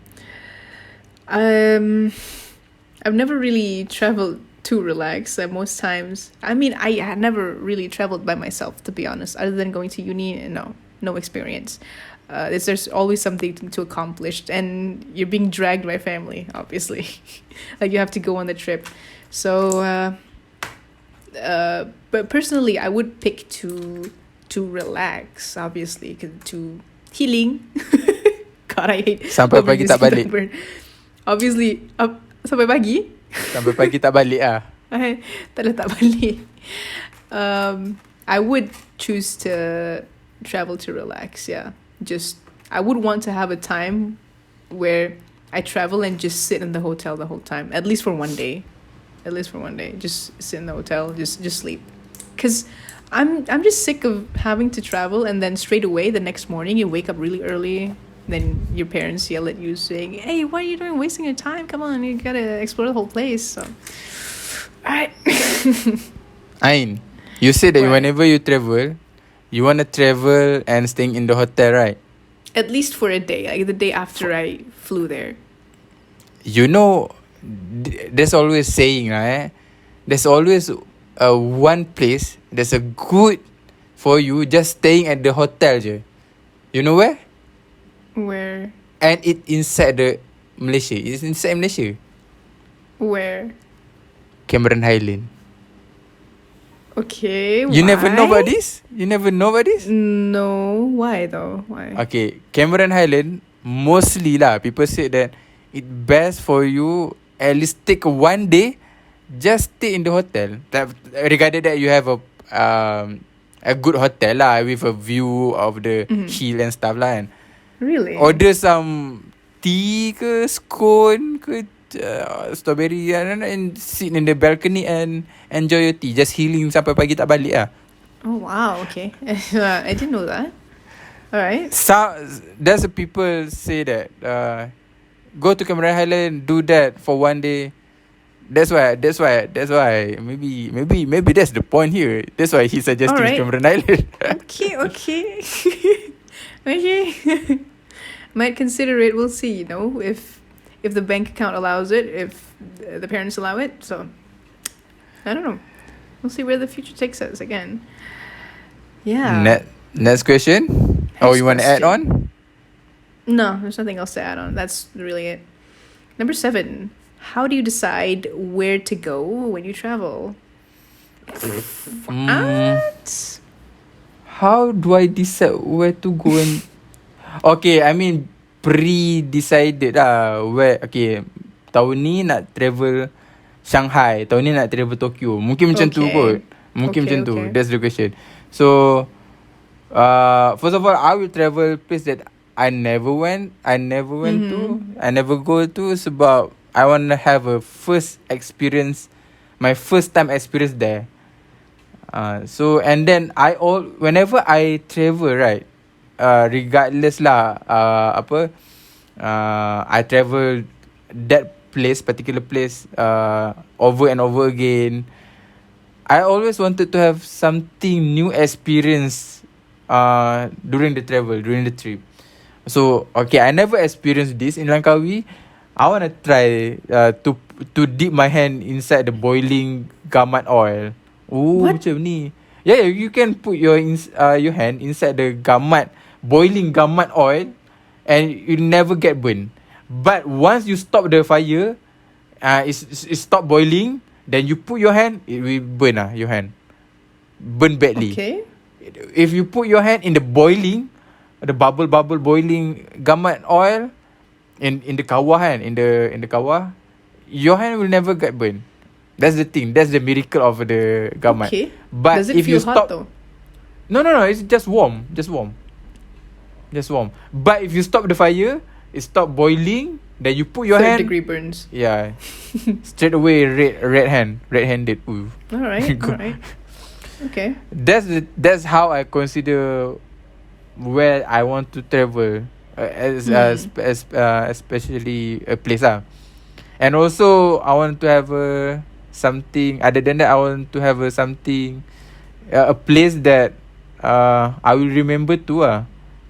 I've never really traveled to relax. Most times, I had never really traveled by myself, to be honest. Other than going to uni, no experience. There's always something to accomplish, and you're being dragged by family, obviously. Like you have to go on the trip. So, but personally, I would pick to relax, obviously, to healing. God, I hate Sampai pagi tak overusing balik. that word. Obviously, sampai pagi. Sampai pagi tak balik ah. Tak balik. I would choose to travel to relax. Yeah, I would want to have a time where I travel and just sit in the hotel the whole time, at least for one day. Just sit in the hotel, just sleep. Cause I'm just sick of having to travel and then straight away the next morning you wake up really early. Then your parents yell at you saying, "Hey, what are you doing? Wasting your time? Come on, you gotta explore the whole place." So, alright. Ain, you said that What? whenever you travel, you want to travel and staying in the hotel, right? At least for a day, like the day after I flew there. You know, there's always saying, right? There's always one place that's a good for you just staying at the hotel je. You know where? Where? And it inside the Malaysia. It's inside Malaysia. Where? Cameron Highland. Okay. You never know why? about this? You never know about this? No. Why though? Why? Okay, Cameron Highland, mostly lah, people say that it best for you at least take one day just stay in the hotel. Regarded that you have a good hotel lah with a view of the hill and stuff lah kan. Really? Order some tea ke scone ke strawberry and sit in the balcony and enjoy your tea. Just healing sampai pagi tak balik lah. Oh wow. Okay. I didn't know that. All right. There's a people say that go to Cameron Highland, do that for one day. That's why. Maybe that's the point here. That's why he suggested Alright. Cameron Highland. Okay. Okay. Might consider it. We'll see. You know, if the bank account allows it, if the parents allow it. So I don't know. We'll see where the future takes us again. Yeah. Next question. Next You want to add question. on? No, there's nothing else to add on. That's really it. Number 7. How do you decide where to go when you travel? What? How do I decide where to go and okay, I mean pre-decided lah where. Okay, tahun ni nak travel Shanghai, tahun ni nak travel Tokyo. Mungkin macam tu Okay. kot. Mungkin Okay, macam tu. okay. That's the question. So first of all, I will travel place that I never went to. I never go to sebab I want to have a first experience, my first time experience there. So and then whenever I travel, right, regardless lah I travel that particular place over and over again. I always wanted to have something new experience during the trip. So okay, I never experienced this in Langkawi. I want to try to dip my hand inside the boiling gamat oil. Oh, What? macam ni. Yeah, you can put your hand inside the boiling gamat oil, and you never get burned. But once you stop the fire, it stop boiling, then you put your hand, it will burn your hand. Burn badly. Okay. If you put your hand in the bubble boiling gamat oil in the kawah in the kawah, your hand will never get burned. That's the thing. That's the miracle of the gamat. Okay. But Does it if feel you stop, hot though? no, it's just warm. But if you stop the fire, it stop boiling, then you put your Third hand. degree burns. Yeah. Straight away red-handed. Ooh. All right. All right. Okay. That's how I consider where I want to travel, especially a place and also I want to have something other than that. I want to have something, a place that I will remember too.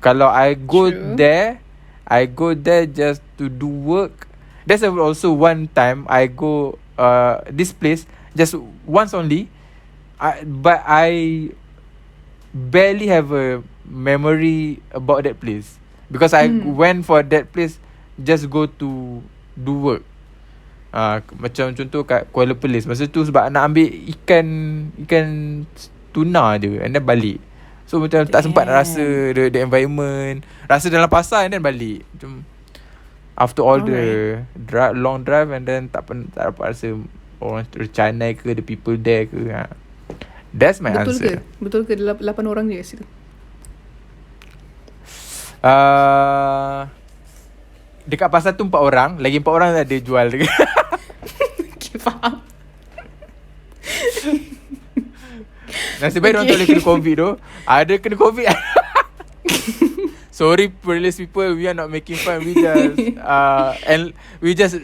Kalau I go True. there just to do work. There's also one time I go this place just once only. But I barely have a memory about that place because I went for that place just go to do work. Macam contoh kat Kuala Perlis masa tu sebab nak ambil ikan tuna je and then balik. So macam tak sempat nak rasa the environment, rasa dalam pasar and then balik. Macam after all the long drive and then tak dapat rasa orang recanai ke, the people there ke. That's my answer. Betul ke 8 orang je kat situ? Dekat pasar tu 4 orang, lagi 4 orang ada jual dekat. Okay, faham. Nasib baik orang tak boleh kena COVID tu. Ada kena COVID. Sorry Perlis people, we are not making fun. We just and we just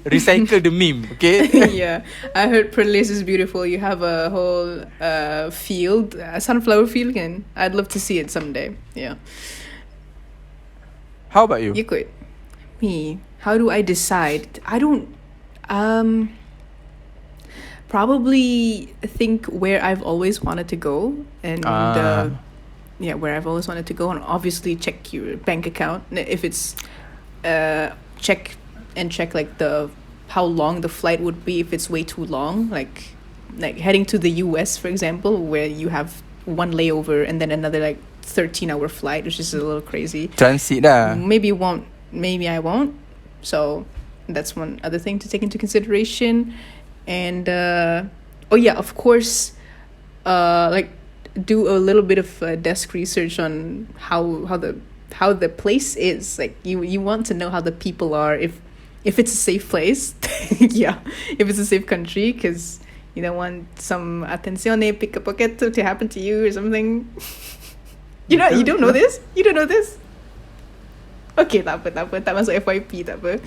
recycle the meme, okay? Yeah, I heard Perlis is beautiful. You have a whole field, a sunflower field, and I'd love to see it someday. Yeah, How about you? you could. Me, how do I decide? I don't. Probably think where I've always wanted to go, and yeah, where I've always wanted to go, and obviously check your bank account if it's check like how long the flight would be if it's way too long, like heading to the US, for example, where you have one layover and then another like 13-hour flight, which is a little crazy. Transit dah. Maybe I won't. So that's one other thing to take into consideration. And oh yeah, of course, like do a little bit of desk research on how the place is. Like you want to know how the people are, if it's a safe place. Yeah, if it's a safe country, because you don't want some attenzione pickpocket to happen to you or something. You don't know this? You don't know this? Okay, tak apa. Tak masuk FYP, tak apa.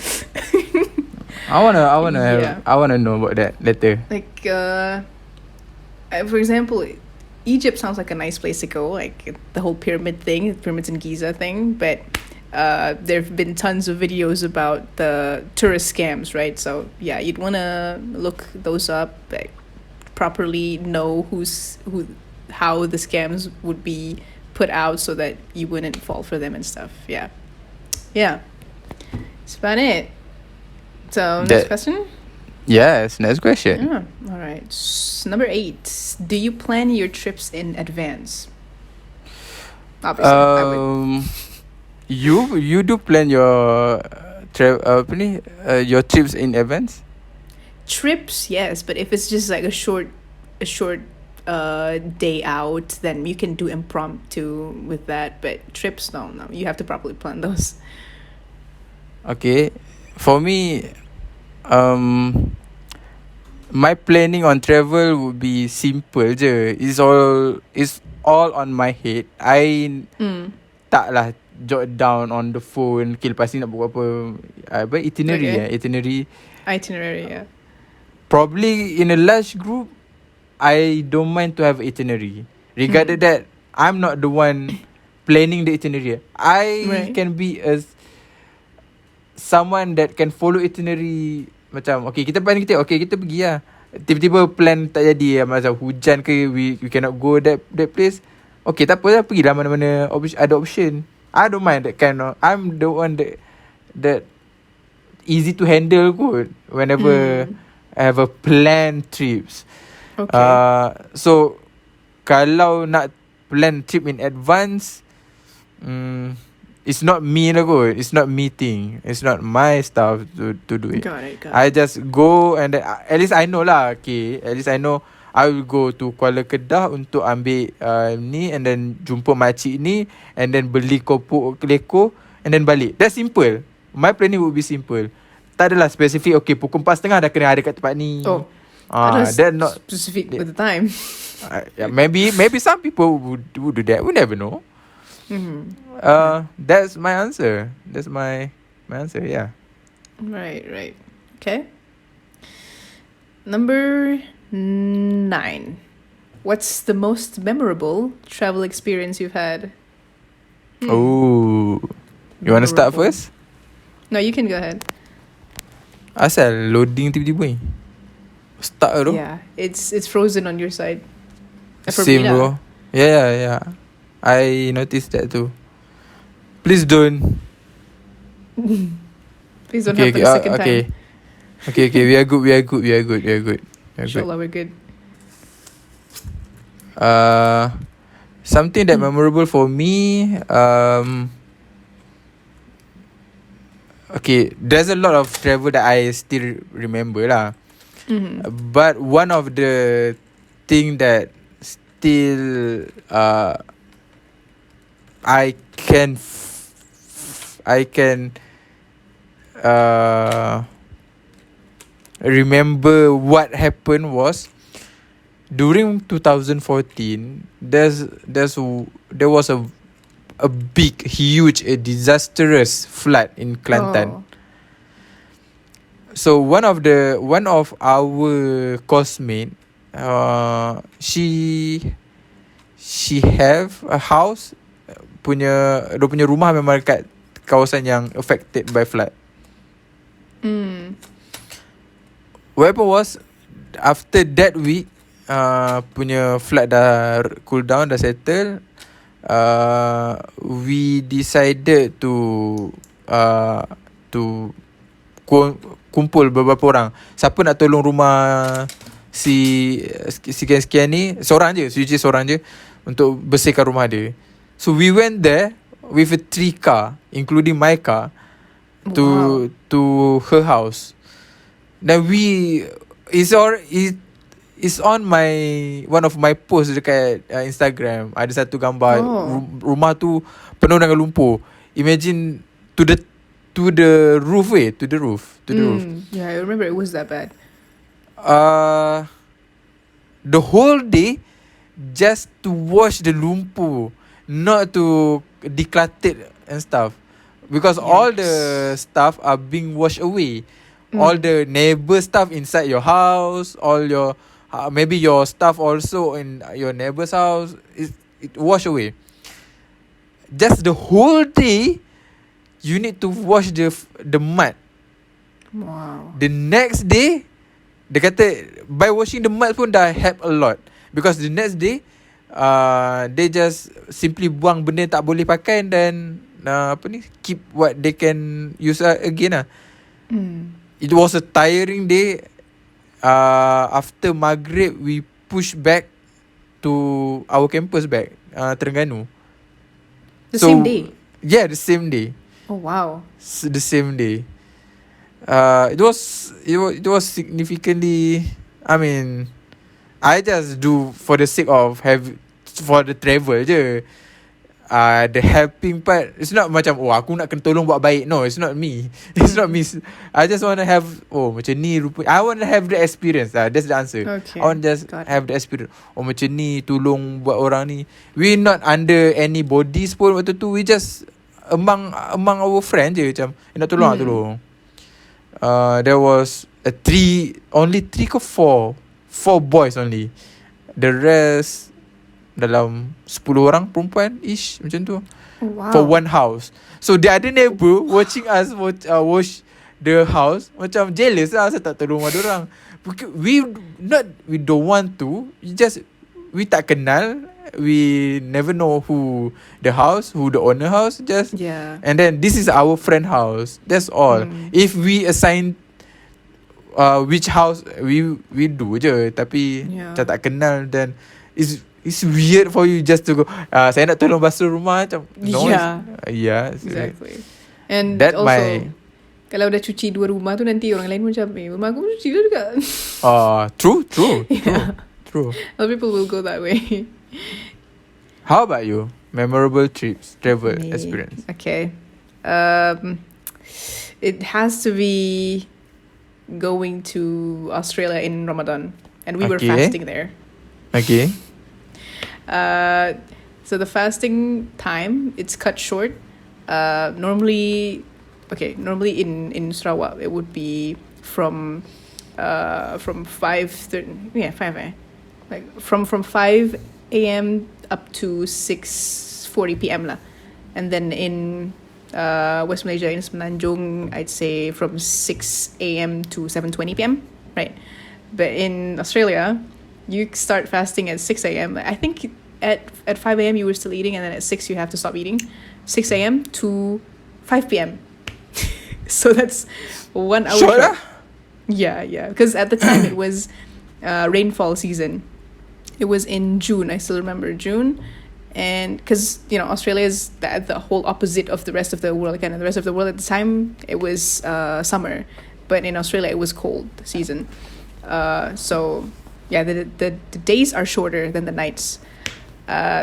Yeah. I wanna know about that later. Like, for example, Egypt sounds like a nice place to go, like the whole pyramid thing, pyramids in Giza thing. But there have been tons of videos about the tourist scams, right? So yeah, you'd want to look those up, like, properly know how the scams would be put out so that you wouldn't fall for them and stuff. Yeah. That's about it. So next question. Yes, next question. Yeah. All right. Number 8. Do you plan your trips in advance? Obviously, I would. You do plan your your trips in advance? Trips, yes, but if it's just like a short day out, then you can do impromptu with that. But trips, no, you have to properly plan those. Okay, for me, my planning on travel would be simple je. It's all on my head. I taklah jot down on the phone. Okay, lepas ni nak buat apa? Itinerary. Okay. Itinerary. Yeah. Probably in a large group, I don't mind to have itinerary. Regarded that, I'm not the one planning the itinerary. I can be someone that can follow itinerary. Macam okay, kita pergi lah. Tiba-tiba plan tak jadi, macam hujan ke, we cannot go that place. Okay, tak apa lah, pergi lah mana-mana ada option. I don't mind that kind of. I'm the one that easy to handle kot whenever I have a planned trips. Okay. So kalau nak plan trip in advance, it's not me lah kot. It's not me thing. It's not my stuff to do it. Got it. I just go and then, at least I know lah. Okay, at least I know I will go to Kuala Kedah untuk ambil ni, and then jumpa makcik ni, and then beli kopok keleko, and then balik. That's simple. My planning would be simple. Tak adalah specific. Okay, pukul 4:30 dah kena ada kat tempat ni. Oh, that not specific with the time. Yeah, maybe some people would do that. We never know. That's my answer. That's my answer. Yeah. Right. Okay. Number 9. What's the most memorable travel experience you've had? Oh, you want to start first? No, you can go ahead. Asal loading tiba-tiba ni. Start tu. Yeah, it's frozen on your side. For Same me lah. bro. Yeah. I noticed that too. Please don't. Please don't happen a second okay. time. Okay, we are good. Inshallah, we're good. Something that memorable for me, okay, there's a lot of travel that I still remember lah. But one of the thing that still I can remember what happened was during 2014 there was a big, huge, disastrous flood in Kelantan. So one of our coursemate, she have a house, dia punya rumah memang dekat kawasan yang affected by flood. What happened was, after that week, punya flood dah cool down, dah settle, we decided to kumpul beberapa orang. Siapa nak tolong rumah si sekian-sekian ni, seorang je untuk bersihkan rumah dia. So we went there with a 3 car, including my car, to her house. Then it's on my one of my posts dekat Instagram. Ada satu gambar rumah tu penuh dengan lumpur. Imagine to the roof to the roof. Yeah, I remember it was that bad. The whole day just to wash the lumpur, not to declutter and stuff, because all the stuff are being washed away. All the neighbor stuff inside your house, all your maybe your stuff also in your neighbor's house, it wash away. Just the whole day you need to wash the mud. Wow. The next day, dia kata by washing the mud pun dah help a lot, because the next day they just simply buang benda tak boleh pakai dan keep what they can use again lah. It was a tiring day. After Maghrib we push back to our campus back, Terengganu. The same day? Yeah, the same day. Oh wow. The same day. It was significantly, I mean, I just do for the sake of for the travel je. The helping part, it's not macam aku nak kena tolong buat baik. No, it's not me. It's not me. I just want to have macam ni rupa. I want to have the experience. That's the answer. Okay. I want just have the experience. Macam ni tolong buat orang ni. We not under any bodies pun waktu tu. We just among our friends je macam nak tolong nak tolong. There was only 3 ke 4 boys only. The rest dalam 10 orang perempuan ish macam tu. Wow. For one house. So the other neighbor watching us wash the house macam jealous lah, saya tak tolong ada orang. We don't want to. We tak kenal. We never know who the owner house. And then this is our friend house. That's all. If we assign which house we do je, tapi tak kenal, then it's weird for you just to go saya nak tolong basuh rumah macam no. Exactly. And that also kalau dah cuci dua rumah tu, nanti orang lain macam rumah aku cuci juga. True. Other people will go that way. How about you? Memorable travel experience. Okay. It has to be going to Australia in Ramadan, and we were fasting there. Okay. So the fasting time, it's cut short. Normally in Sarawak it would be from 5:30, 5 like from 5 a.m. up to 6:40 p.m. lah. And then in West Malaysia, in Semenanjung, I'd say from 6 a.m. to 7:20 p.m. right? But in Australia, you start fasting at 6 a.m. I think at 5 a.m. you were still eating, and then at 6 you have to stop eating. 6 a.m. to 5 p.m. So that's 1 hour. Sure. Yeah. Because at the time it was rainfall season. It was in June. I still remember June. And because, Australia is the whole opposite of the rest of the world. Again, the rest of the world at the time, it was summer. But in Australia, it was cold season. So, yeah, the days are shorter than the nights.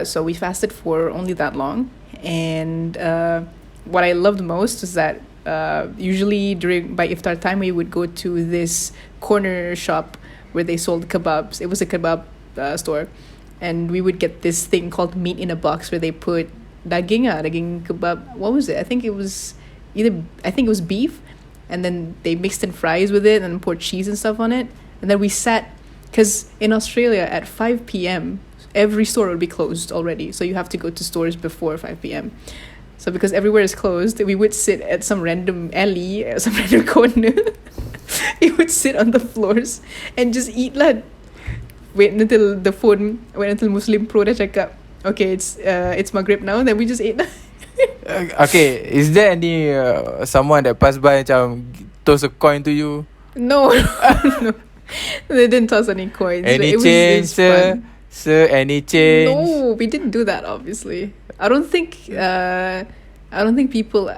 So we fasted for only that long. And what I loved most is that usually by iftar time, we would go to this corner shop where they sold kebabs. It was a kebab store. And we would get this thing called meat in a box where they put daging kebab. What was it? I think it was beef, and then they mixed in fries with it and poured cheese and stuff on it. And then we sat, because in Australia at 5 p.m. every store would be closed already, so you have to go to stores before 5 p.m. So because everywhere is closed, we would sit at some random alley, some random corner. We would sit on the floors and just eat lah. Wait until Muslim Pro dah cakap, okay, it's Maghrib now, then we just ate. Okay, is there any someone that passed by macam toss a coin to you? No. No. They didn't toss any coins. Any it change, was fun. Sir, any change? No, we didn't do that, obviously. I don't think people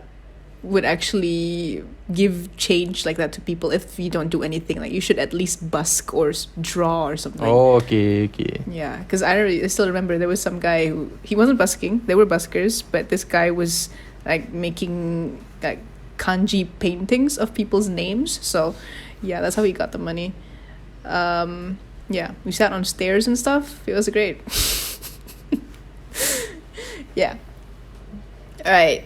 would actually give change like that to people if you don't do anything. Like you should at least busk or draw or something. Oh, okay. Yeah, because I still remember there was some guy who he wasn't busking. They were buskers, but this guy was like making like kanji paintings of people's names. So yeah, that's how he got the money. Yeah, we sat on stairs and stuff. It was great. Yeah. All right.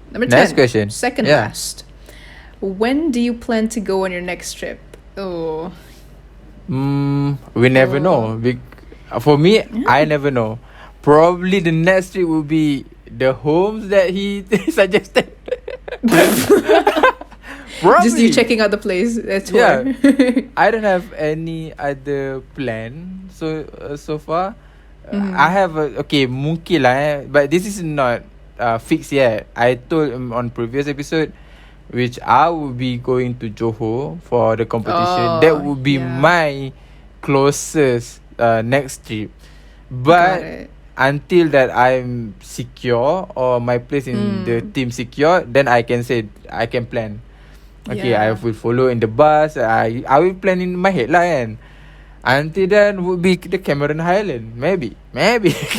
Number 10. Next question. Second Yeah. last. When do you plan to go on your next trip? Oh. We never know. For me, I never know. Probably the next trip will be the homes that he suggested. Probably. Just you checking out the place. That's Yeah. why. I don't have any other plan so far. I have mungkin lah but this is not fixed yet. I told on previous episode which I will be going to Johor for the competition. That would be my closest next trip. Got But it. until that I'm secure or my place in the team secure, then I can say I can plan. Okay, I Yeah. will follow in the bus. I will plan in my head lah kan. Until then would be the Cameron Highland. Maybe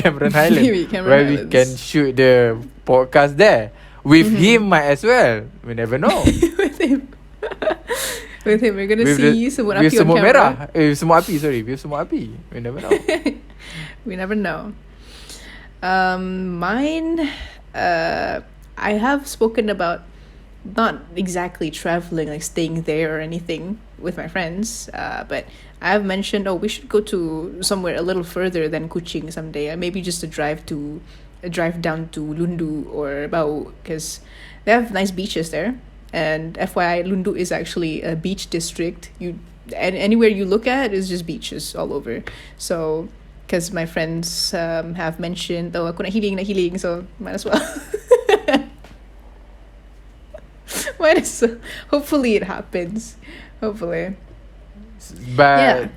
Cameron Highland. Maybe Cameron where we Highlands. can shoot the podcast there. With him might as well. We never know. With him. With him, we're gonna With see semut with api on semut camera. merah. Semut api, sorry. With semut api. We never know. We never know. Mine, I have spoken about not exactly traveling, like staying there or anything with my friends, but I have mentioned, we should go to somewhere a little further than Kuching someday. Maybe just a drive down to Lundu or Bau, because they have nice beaches there. And FYI, Lundu is actually a beach district. And anywhere you look at is just beaches all over. So, because my friends have mentioned, aku nak healing, so might as well. Hopefully it happens. Hopefully. But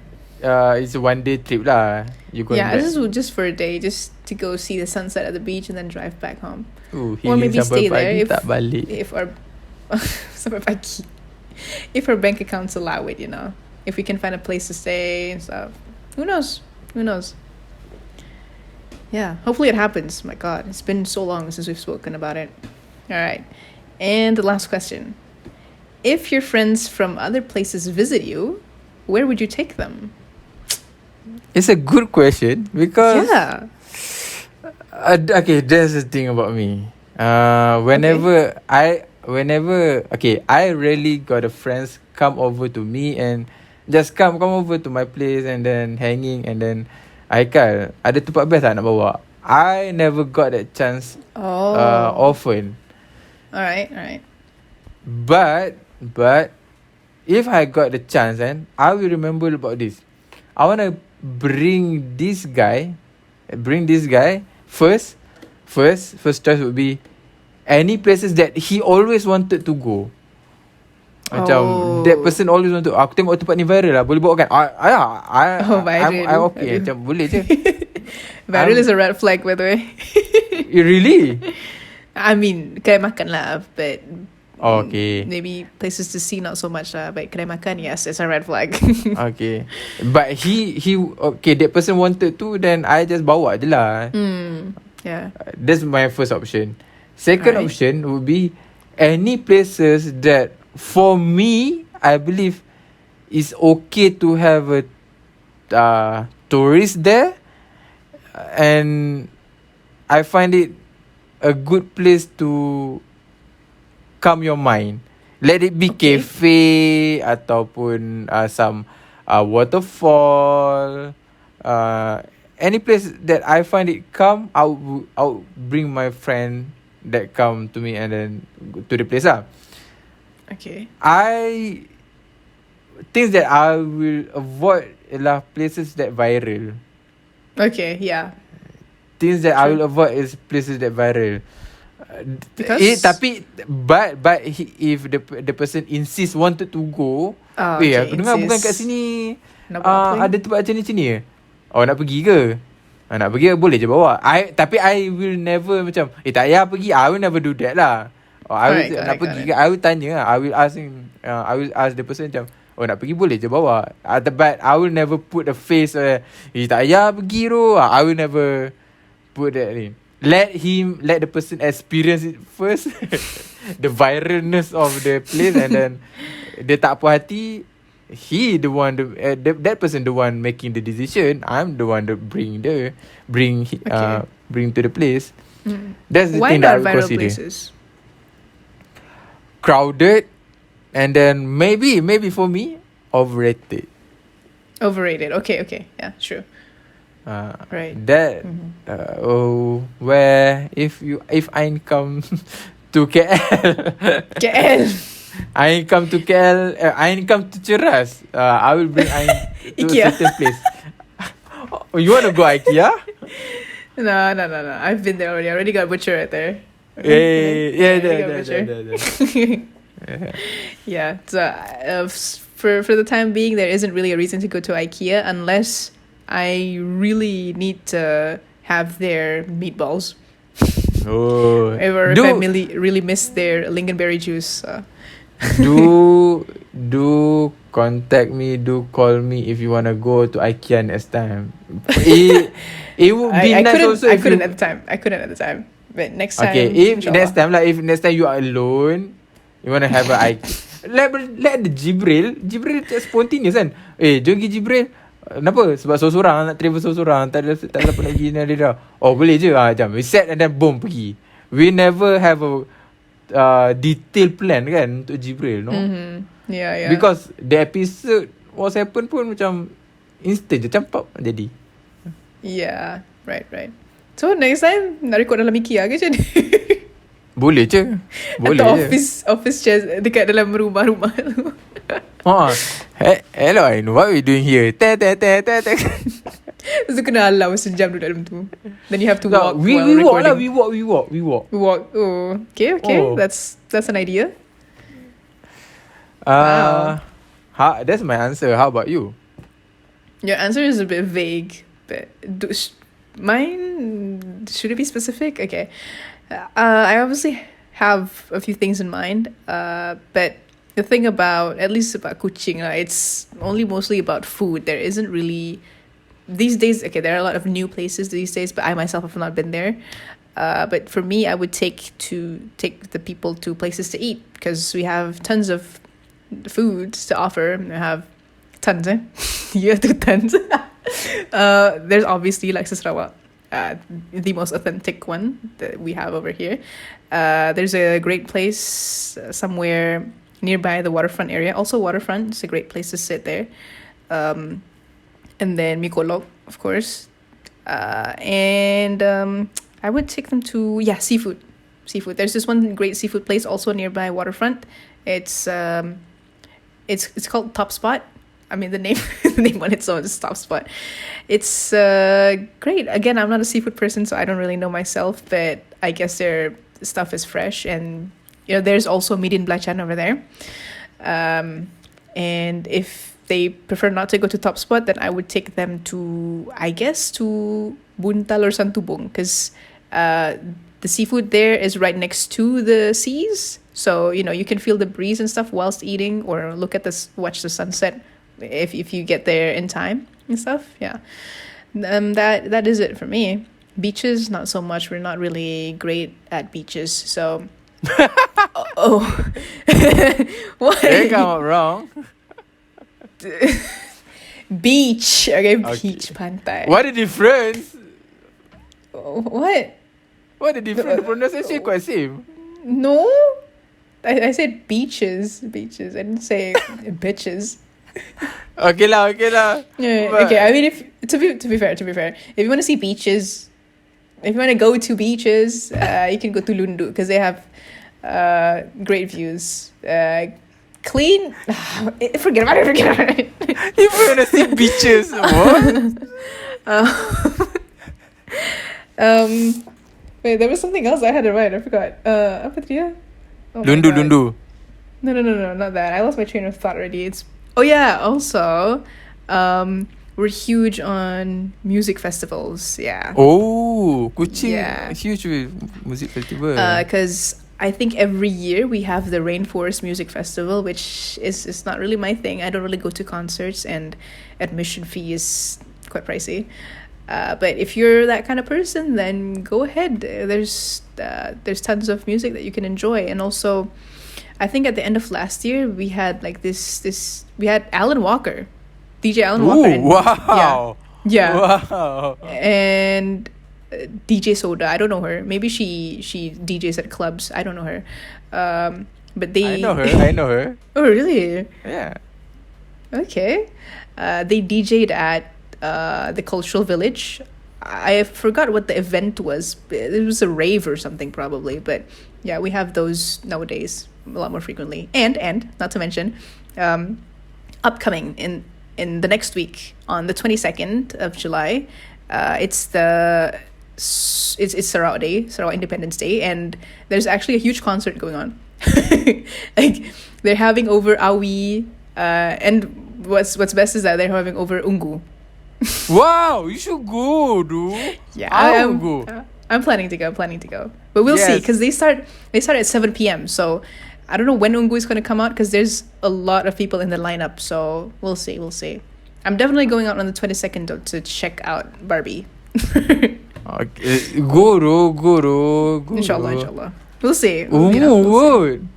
it's a one day trip lah. You going back. This is just for a day, just to go see the sunset at the beach and then drive back home. Or Healing maybe sampai stay there pagi if tak balik. our sampai pagi. If our bank accounts allow it, if we can find a place to stay and stuff. Who knows? Yeah, hopefully it happens. My God, it's been so long since we've spoken about it. All right, and the last question: if your friends from other places visit you, where would you take them? It's a good question because Yeah. Okay, that's the thing about me. Whenever I rarely got a friends come over to me and just come over to my place and then hanging and then Aikal, ada tempat best tak nak bawa? I never got that chance often. All right. But if I got the chance, then I will remember about this. I wanna bring this guy first choice would be any places that he always wanted to go. Macam that person always want to, aku tengok tempat ni viral lah, boleh bawa kan? Viral. I'm okay. Macam boleh je. Viral is a red flag, by the way. Really? I mean, kedai makan lah, but Okay. maybe places to see not so much lah. But kedai makan, yes, it's a red flag. Okay. But he that person wanted to, then I just bawa je lah. Yeah. That's my first option. Second Alright. option would be any places that for me I believe is okay to have a tourist there, and I find it a good place to calm your mind. Let it be cafe ataupun some waterfall, any place that I find it calm, I'll bring my friend that come to me and then to the place lah. Okay. Things that I will avoid ialah places that viral. Okay, yeah. Things that I True. will avoid is places that viral. Because- If the person insist wanted to go, Okay, aku dengar bukan kat insist. sini Nak buat apa? ada tempat macam ni. Oh, nak pergi ke? Nak pergi boleh je bawa. Tapi I will never macam tak payah pergi. I will never do that lah. I will nak pergi I will tanya lah. I will ask him, I will ask the person macam, nak pergi boleh je bawa. But I will never put a face tak payah pergi tu. I will never put that in. Let the person experience it first. The viralness of the place. And then dia tak puas hati, he the one that person the one making the decision. I'm the one that bring to the place. That's the Why thing that I not would viral consider. places? Crowded, and then maybe for me, overrated. Overrated. Okay. Yeah, true. Right. That where if I come to KL, I come to KL, I come to Ceras, I will bring I to a IKEA. certain place. You want to go IKEA? No. I've been there already. I already got butcher right there. Yeah. Yeah. So for the time being, there isn't really a reason to go to IKEA unless I really need to have their meatballs. Oh, Or if I really miss their lingonberry juice. do contact me, do call me if you wanna go to IKEA next time. It would be nice also. I couldn't at the time. But next time. Okay, if inshallah. next time you are alone, you wanna have a IKEA. Let the Jibril spontaneous kan. Jom pergi Jibril. Kenapa? Sebab seorang nak travel seorang, tak ada nak pergi ni dia. Oh, boleh je jam. We set and then boom pergi. We never have a detailed plan kan untuk Jibril, no? Yeah. Because the episode was happen pun macam instant je, campak jadi. Yeah, right. So next time nak record dalam IKEA ke macam ni? Boleh je. Atau office chairs dekat dalam rumah-rumah tu. Hello, I know what we doing here. Lepas tu kena halau sejam duduk dalam tu. Then you have to walk we while walk lah. recording. We walk. Oh, okay. Oh. That's an idea. That's my answer. How about you? Your answer is a bit vague, but mine, should it be specific? Okay. I obviously have a few things in mind, but the thing about, at least about kucing, it's only mostly about food. There isn't really, these days, okay, there are a lot of new places these days, but I myself have not been there. But for me, I would take the people to places to eat, because we have tons of foods to offer. I have tons, you have two tons. There's obviously Lexus Sarawak, the most authentic one that we have over here. There's a great place somewhere nearby the waterfront area. Also waterfront, it's a great place to sit there. And then Mikolog, of course. And I would take them to, seafood. There's this one great seafood place also nearby waterfront. It's called Top Spot. I mean, the name on its own is Top Spot. It's great. Again, I'm not a seafood person, so I don't really know myself, but I guess their stuff is fresh. And there's also median belacan over there. And if they prefer not to go to Top Spot, then I would take them to Buntal or Santubong, because the seafood there is right next to the seas. So, you can feel the breeze and stuff whilst eating, or watch the sunset if you get there in time and stuff. Yeah. That is it for me. Beaches, not so much. We're not really great at beaches, so... Oh. What? They come out wrong. Beach. Okay, beach, pantai. What the difference? What? What the difference? The pronunciation quite same. No. I said beaches. I didn't say bitches. Okay lah. Yeah, But- okay, I mean, if to be fair, if you want to see beaches, if you want to go to beaches, you can go to Lundu, because they have great views. Clean. Forget about it. You want to see beaches? What? Wait, there was something else I had in mind. I forgot. Apa dia? Oh my Lundu. God. No, not that. I lost my train of thought already. Also, we're huge on music festivals. Yeah. Oh, Kuching Yeah. huge with music festival. Because I think every year we have the Rainforest Music Festival, which is not really my thing. I don't really go to concerts, and admission fee is quite pricey. But if you're that kind of person, then go ahead. There's tons of music that you can enjoy, and also, I think at the end of last year we had like this we had Alan Walker, DJ Alan Walker. Ooh, wow. Yeah. Wow. And DJ Soda. I don't know her. Maybe she DJs at clubs. I don't know her. But they. I know her. I know her. Oh really? Yeah. Okay. They DJ'd at the Cultural Village. I forgot what the event was. It was a rave or something probably. But yeah, we have those nowadays a lot more frequently. And not to mention, upcoming in the next week on the 22nd of July, it's Sarawak Day, Sarawak Independence Day, and there's actually a huge concert going on. Like they're having over Awi, and what's best is that they're having over Ungu. Wow, you should go, dude. Yeah, I'll go. I'm planning to go. But we'll see, Yes. because they start at 7 p.m. So I don't know when Ungu is going to come out, because there's a lot of people in the lineup. So we'll see. I'm definitely going out on the 22nd to check out Barbie. Okay. Go. Inshallah. We'll see. Wood.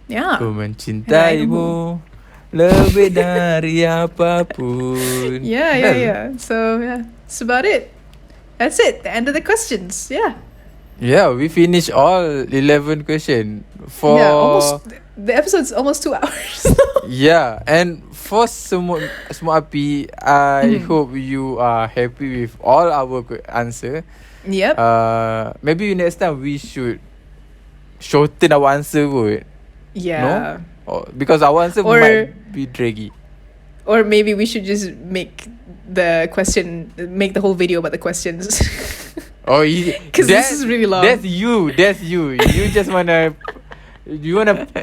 Yeah. Ku mencintaimu lebih dari apapun. Yeah. So yeah, that's about it. That's it. The end of the questions. Yeah. Yeah, we finished all 11 questions for. Yeah. Almost. The episode's almost 2 hours. Yeah, and for semua api, I hope you are happy with all our answer. Yep. Maybe next time we should shorten our answer, good. Yeah. Because our answer Or- might be draggy. Or maybe we should just make the whole video about the questions. Oh, Because this is really long. That's you. You just wanna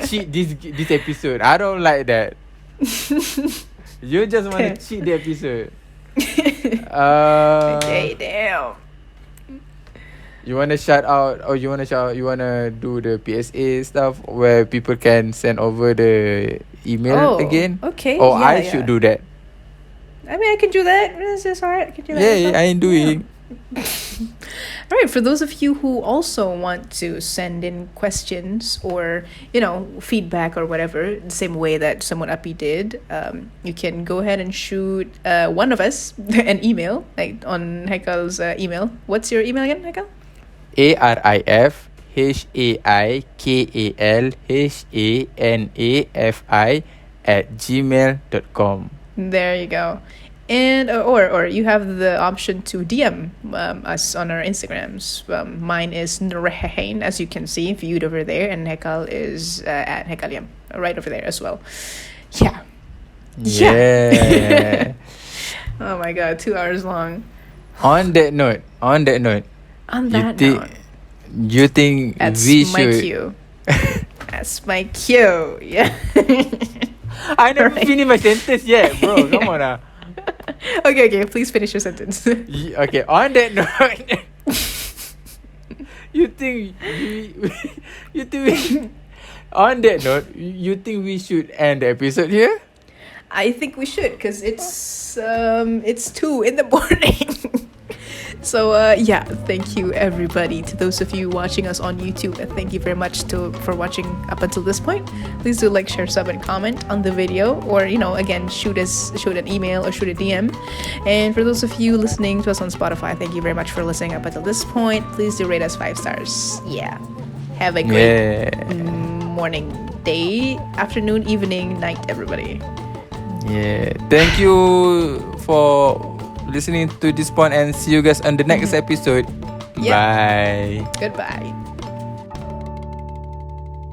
cheat this episode. I don't like that. You just wanna Okay. cheat the episode. Okay, damn. You wanna shout out, or you wanna do the PSA stuff where people can send over the email again? Okay. Or yeah, I should do that. I mean, I can do that. It's just alright. I can do that. Yeah, I ain't doing. All right, for those of you who also want to send in questions or, feedback or whatever, the same way that someone Api did, you can go ahead and shoot one of us an email, like on Hekal's email. What's your email again, Hekal? ARIFHAIKALHANAFI@gmail.com. There you go. And or you have the option to DM us on our Instagrams. Mine is Nurhain, as you can see, viewed over there, and Hekal is at Hekaliam, right over there as well. Yeah. Yeah. Oh my god, 2 hours long. On that note, On that note, you think that's we my should? cue. That's my cue. Yeah. I never Alright. finished my sentence yet, bro. Come on, Okay. Please finish your sentence. Okay. On that note, you think on that note, you think we should end the episode here? I think we should, because it's 2 in the morning. So yeah, thank you everybody. To those of you watching us on YouTube, thank you very much for watching up until this point. Please do like, share, sub, and comment on the video, or again, shoot an email or shoot a DM. And for those of you listening to us on Spotify, thank you very much for listening up until this point. Please do rate us 5 stars. Yeah, have a great morning, day, afternoon, evening, night, everybody. Yeah. Thank you for listening to this point, and see you guys on the next episode. Yeah. Bye. Goodbye.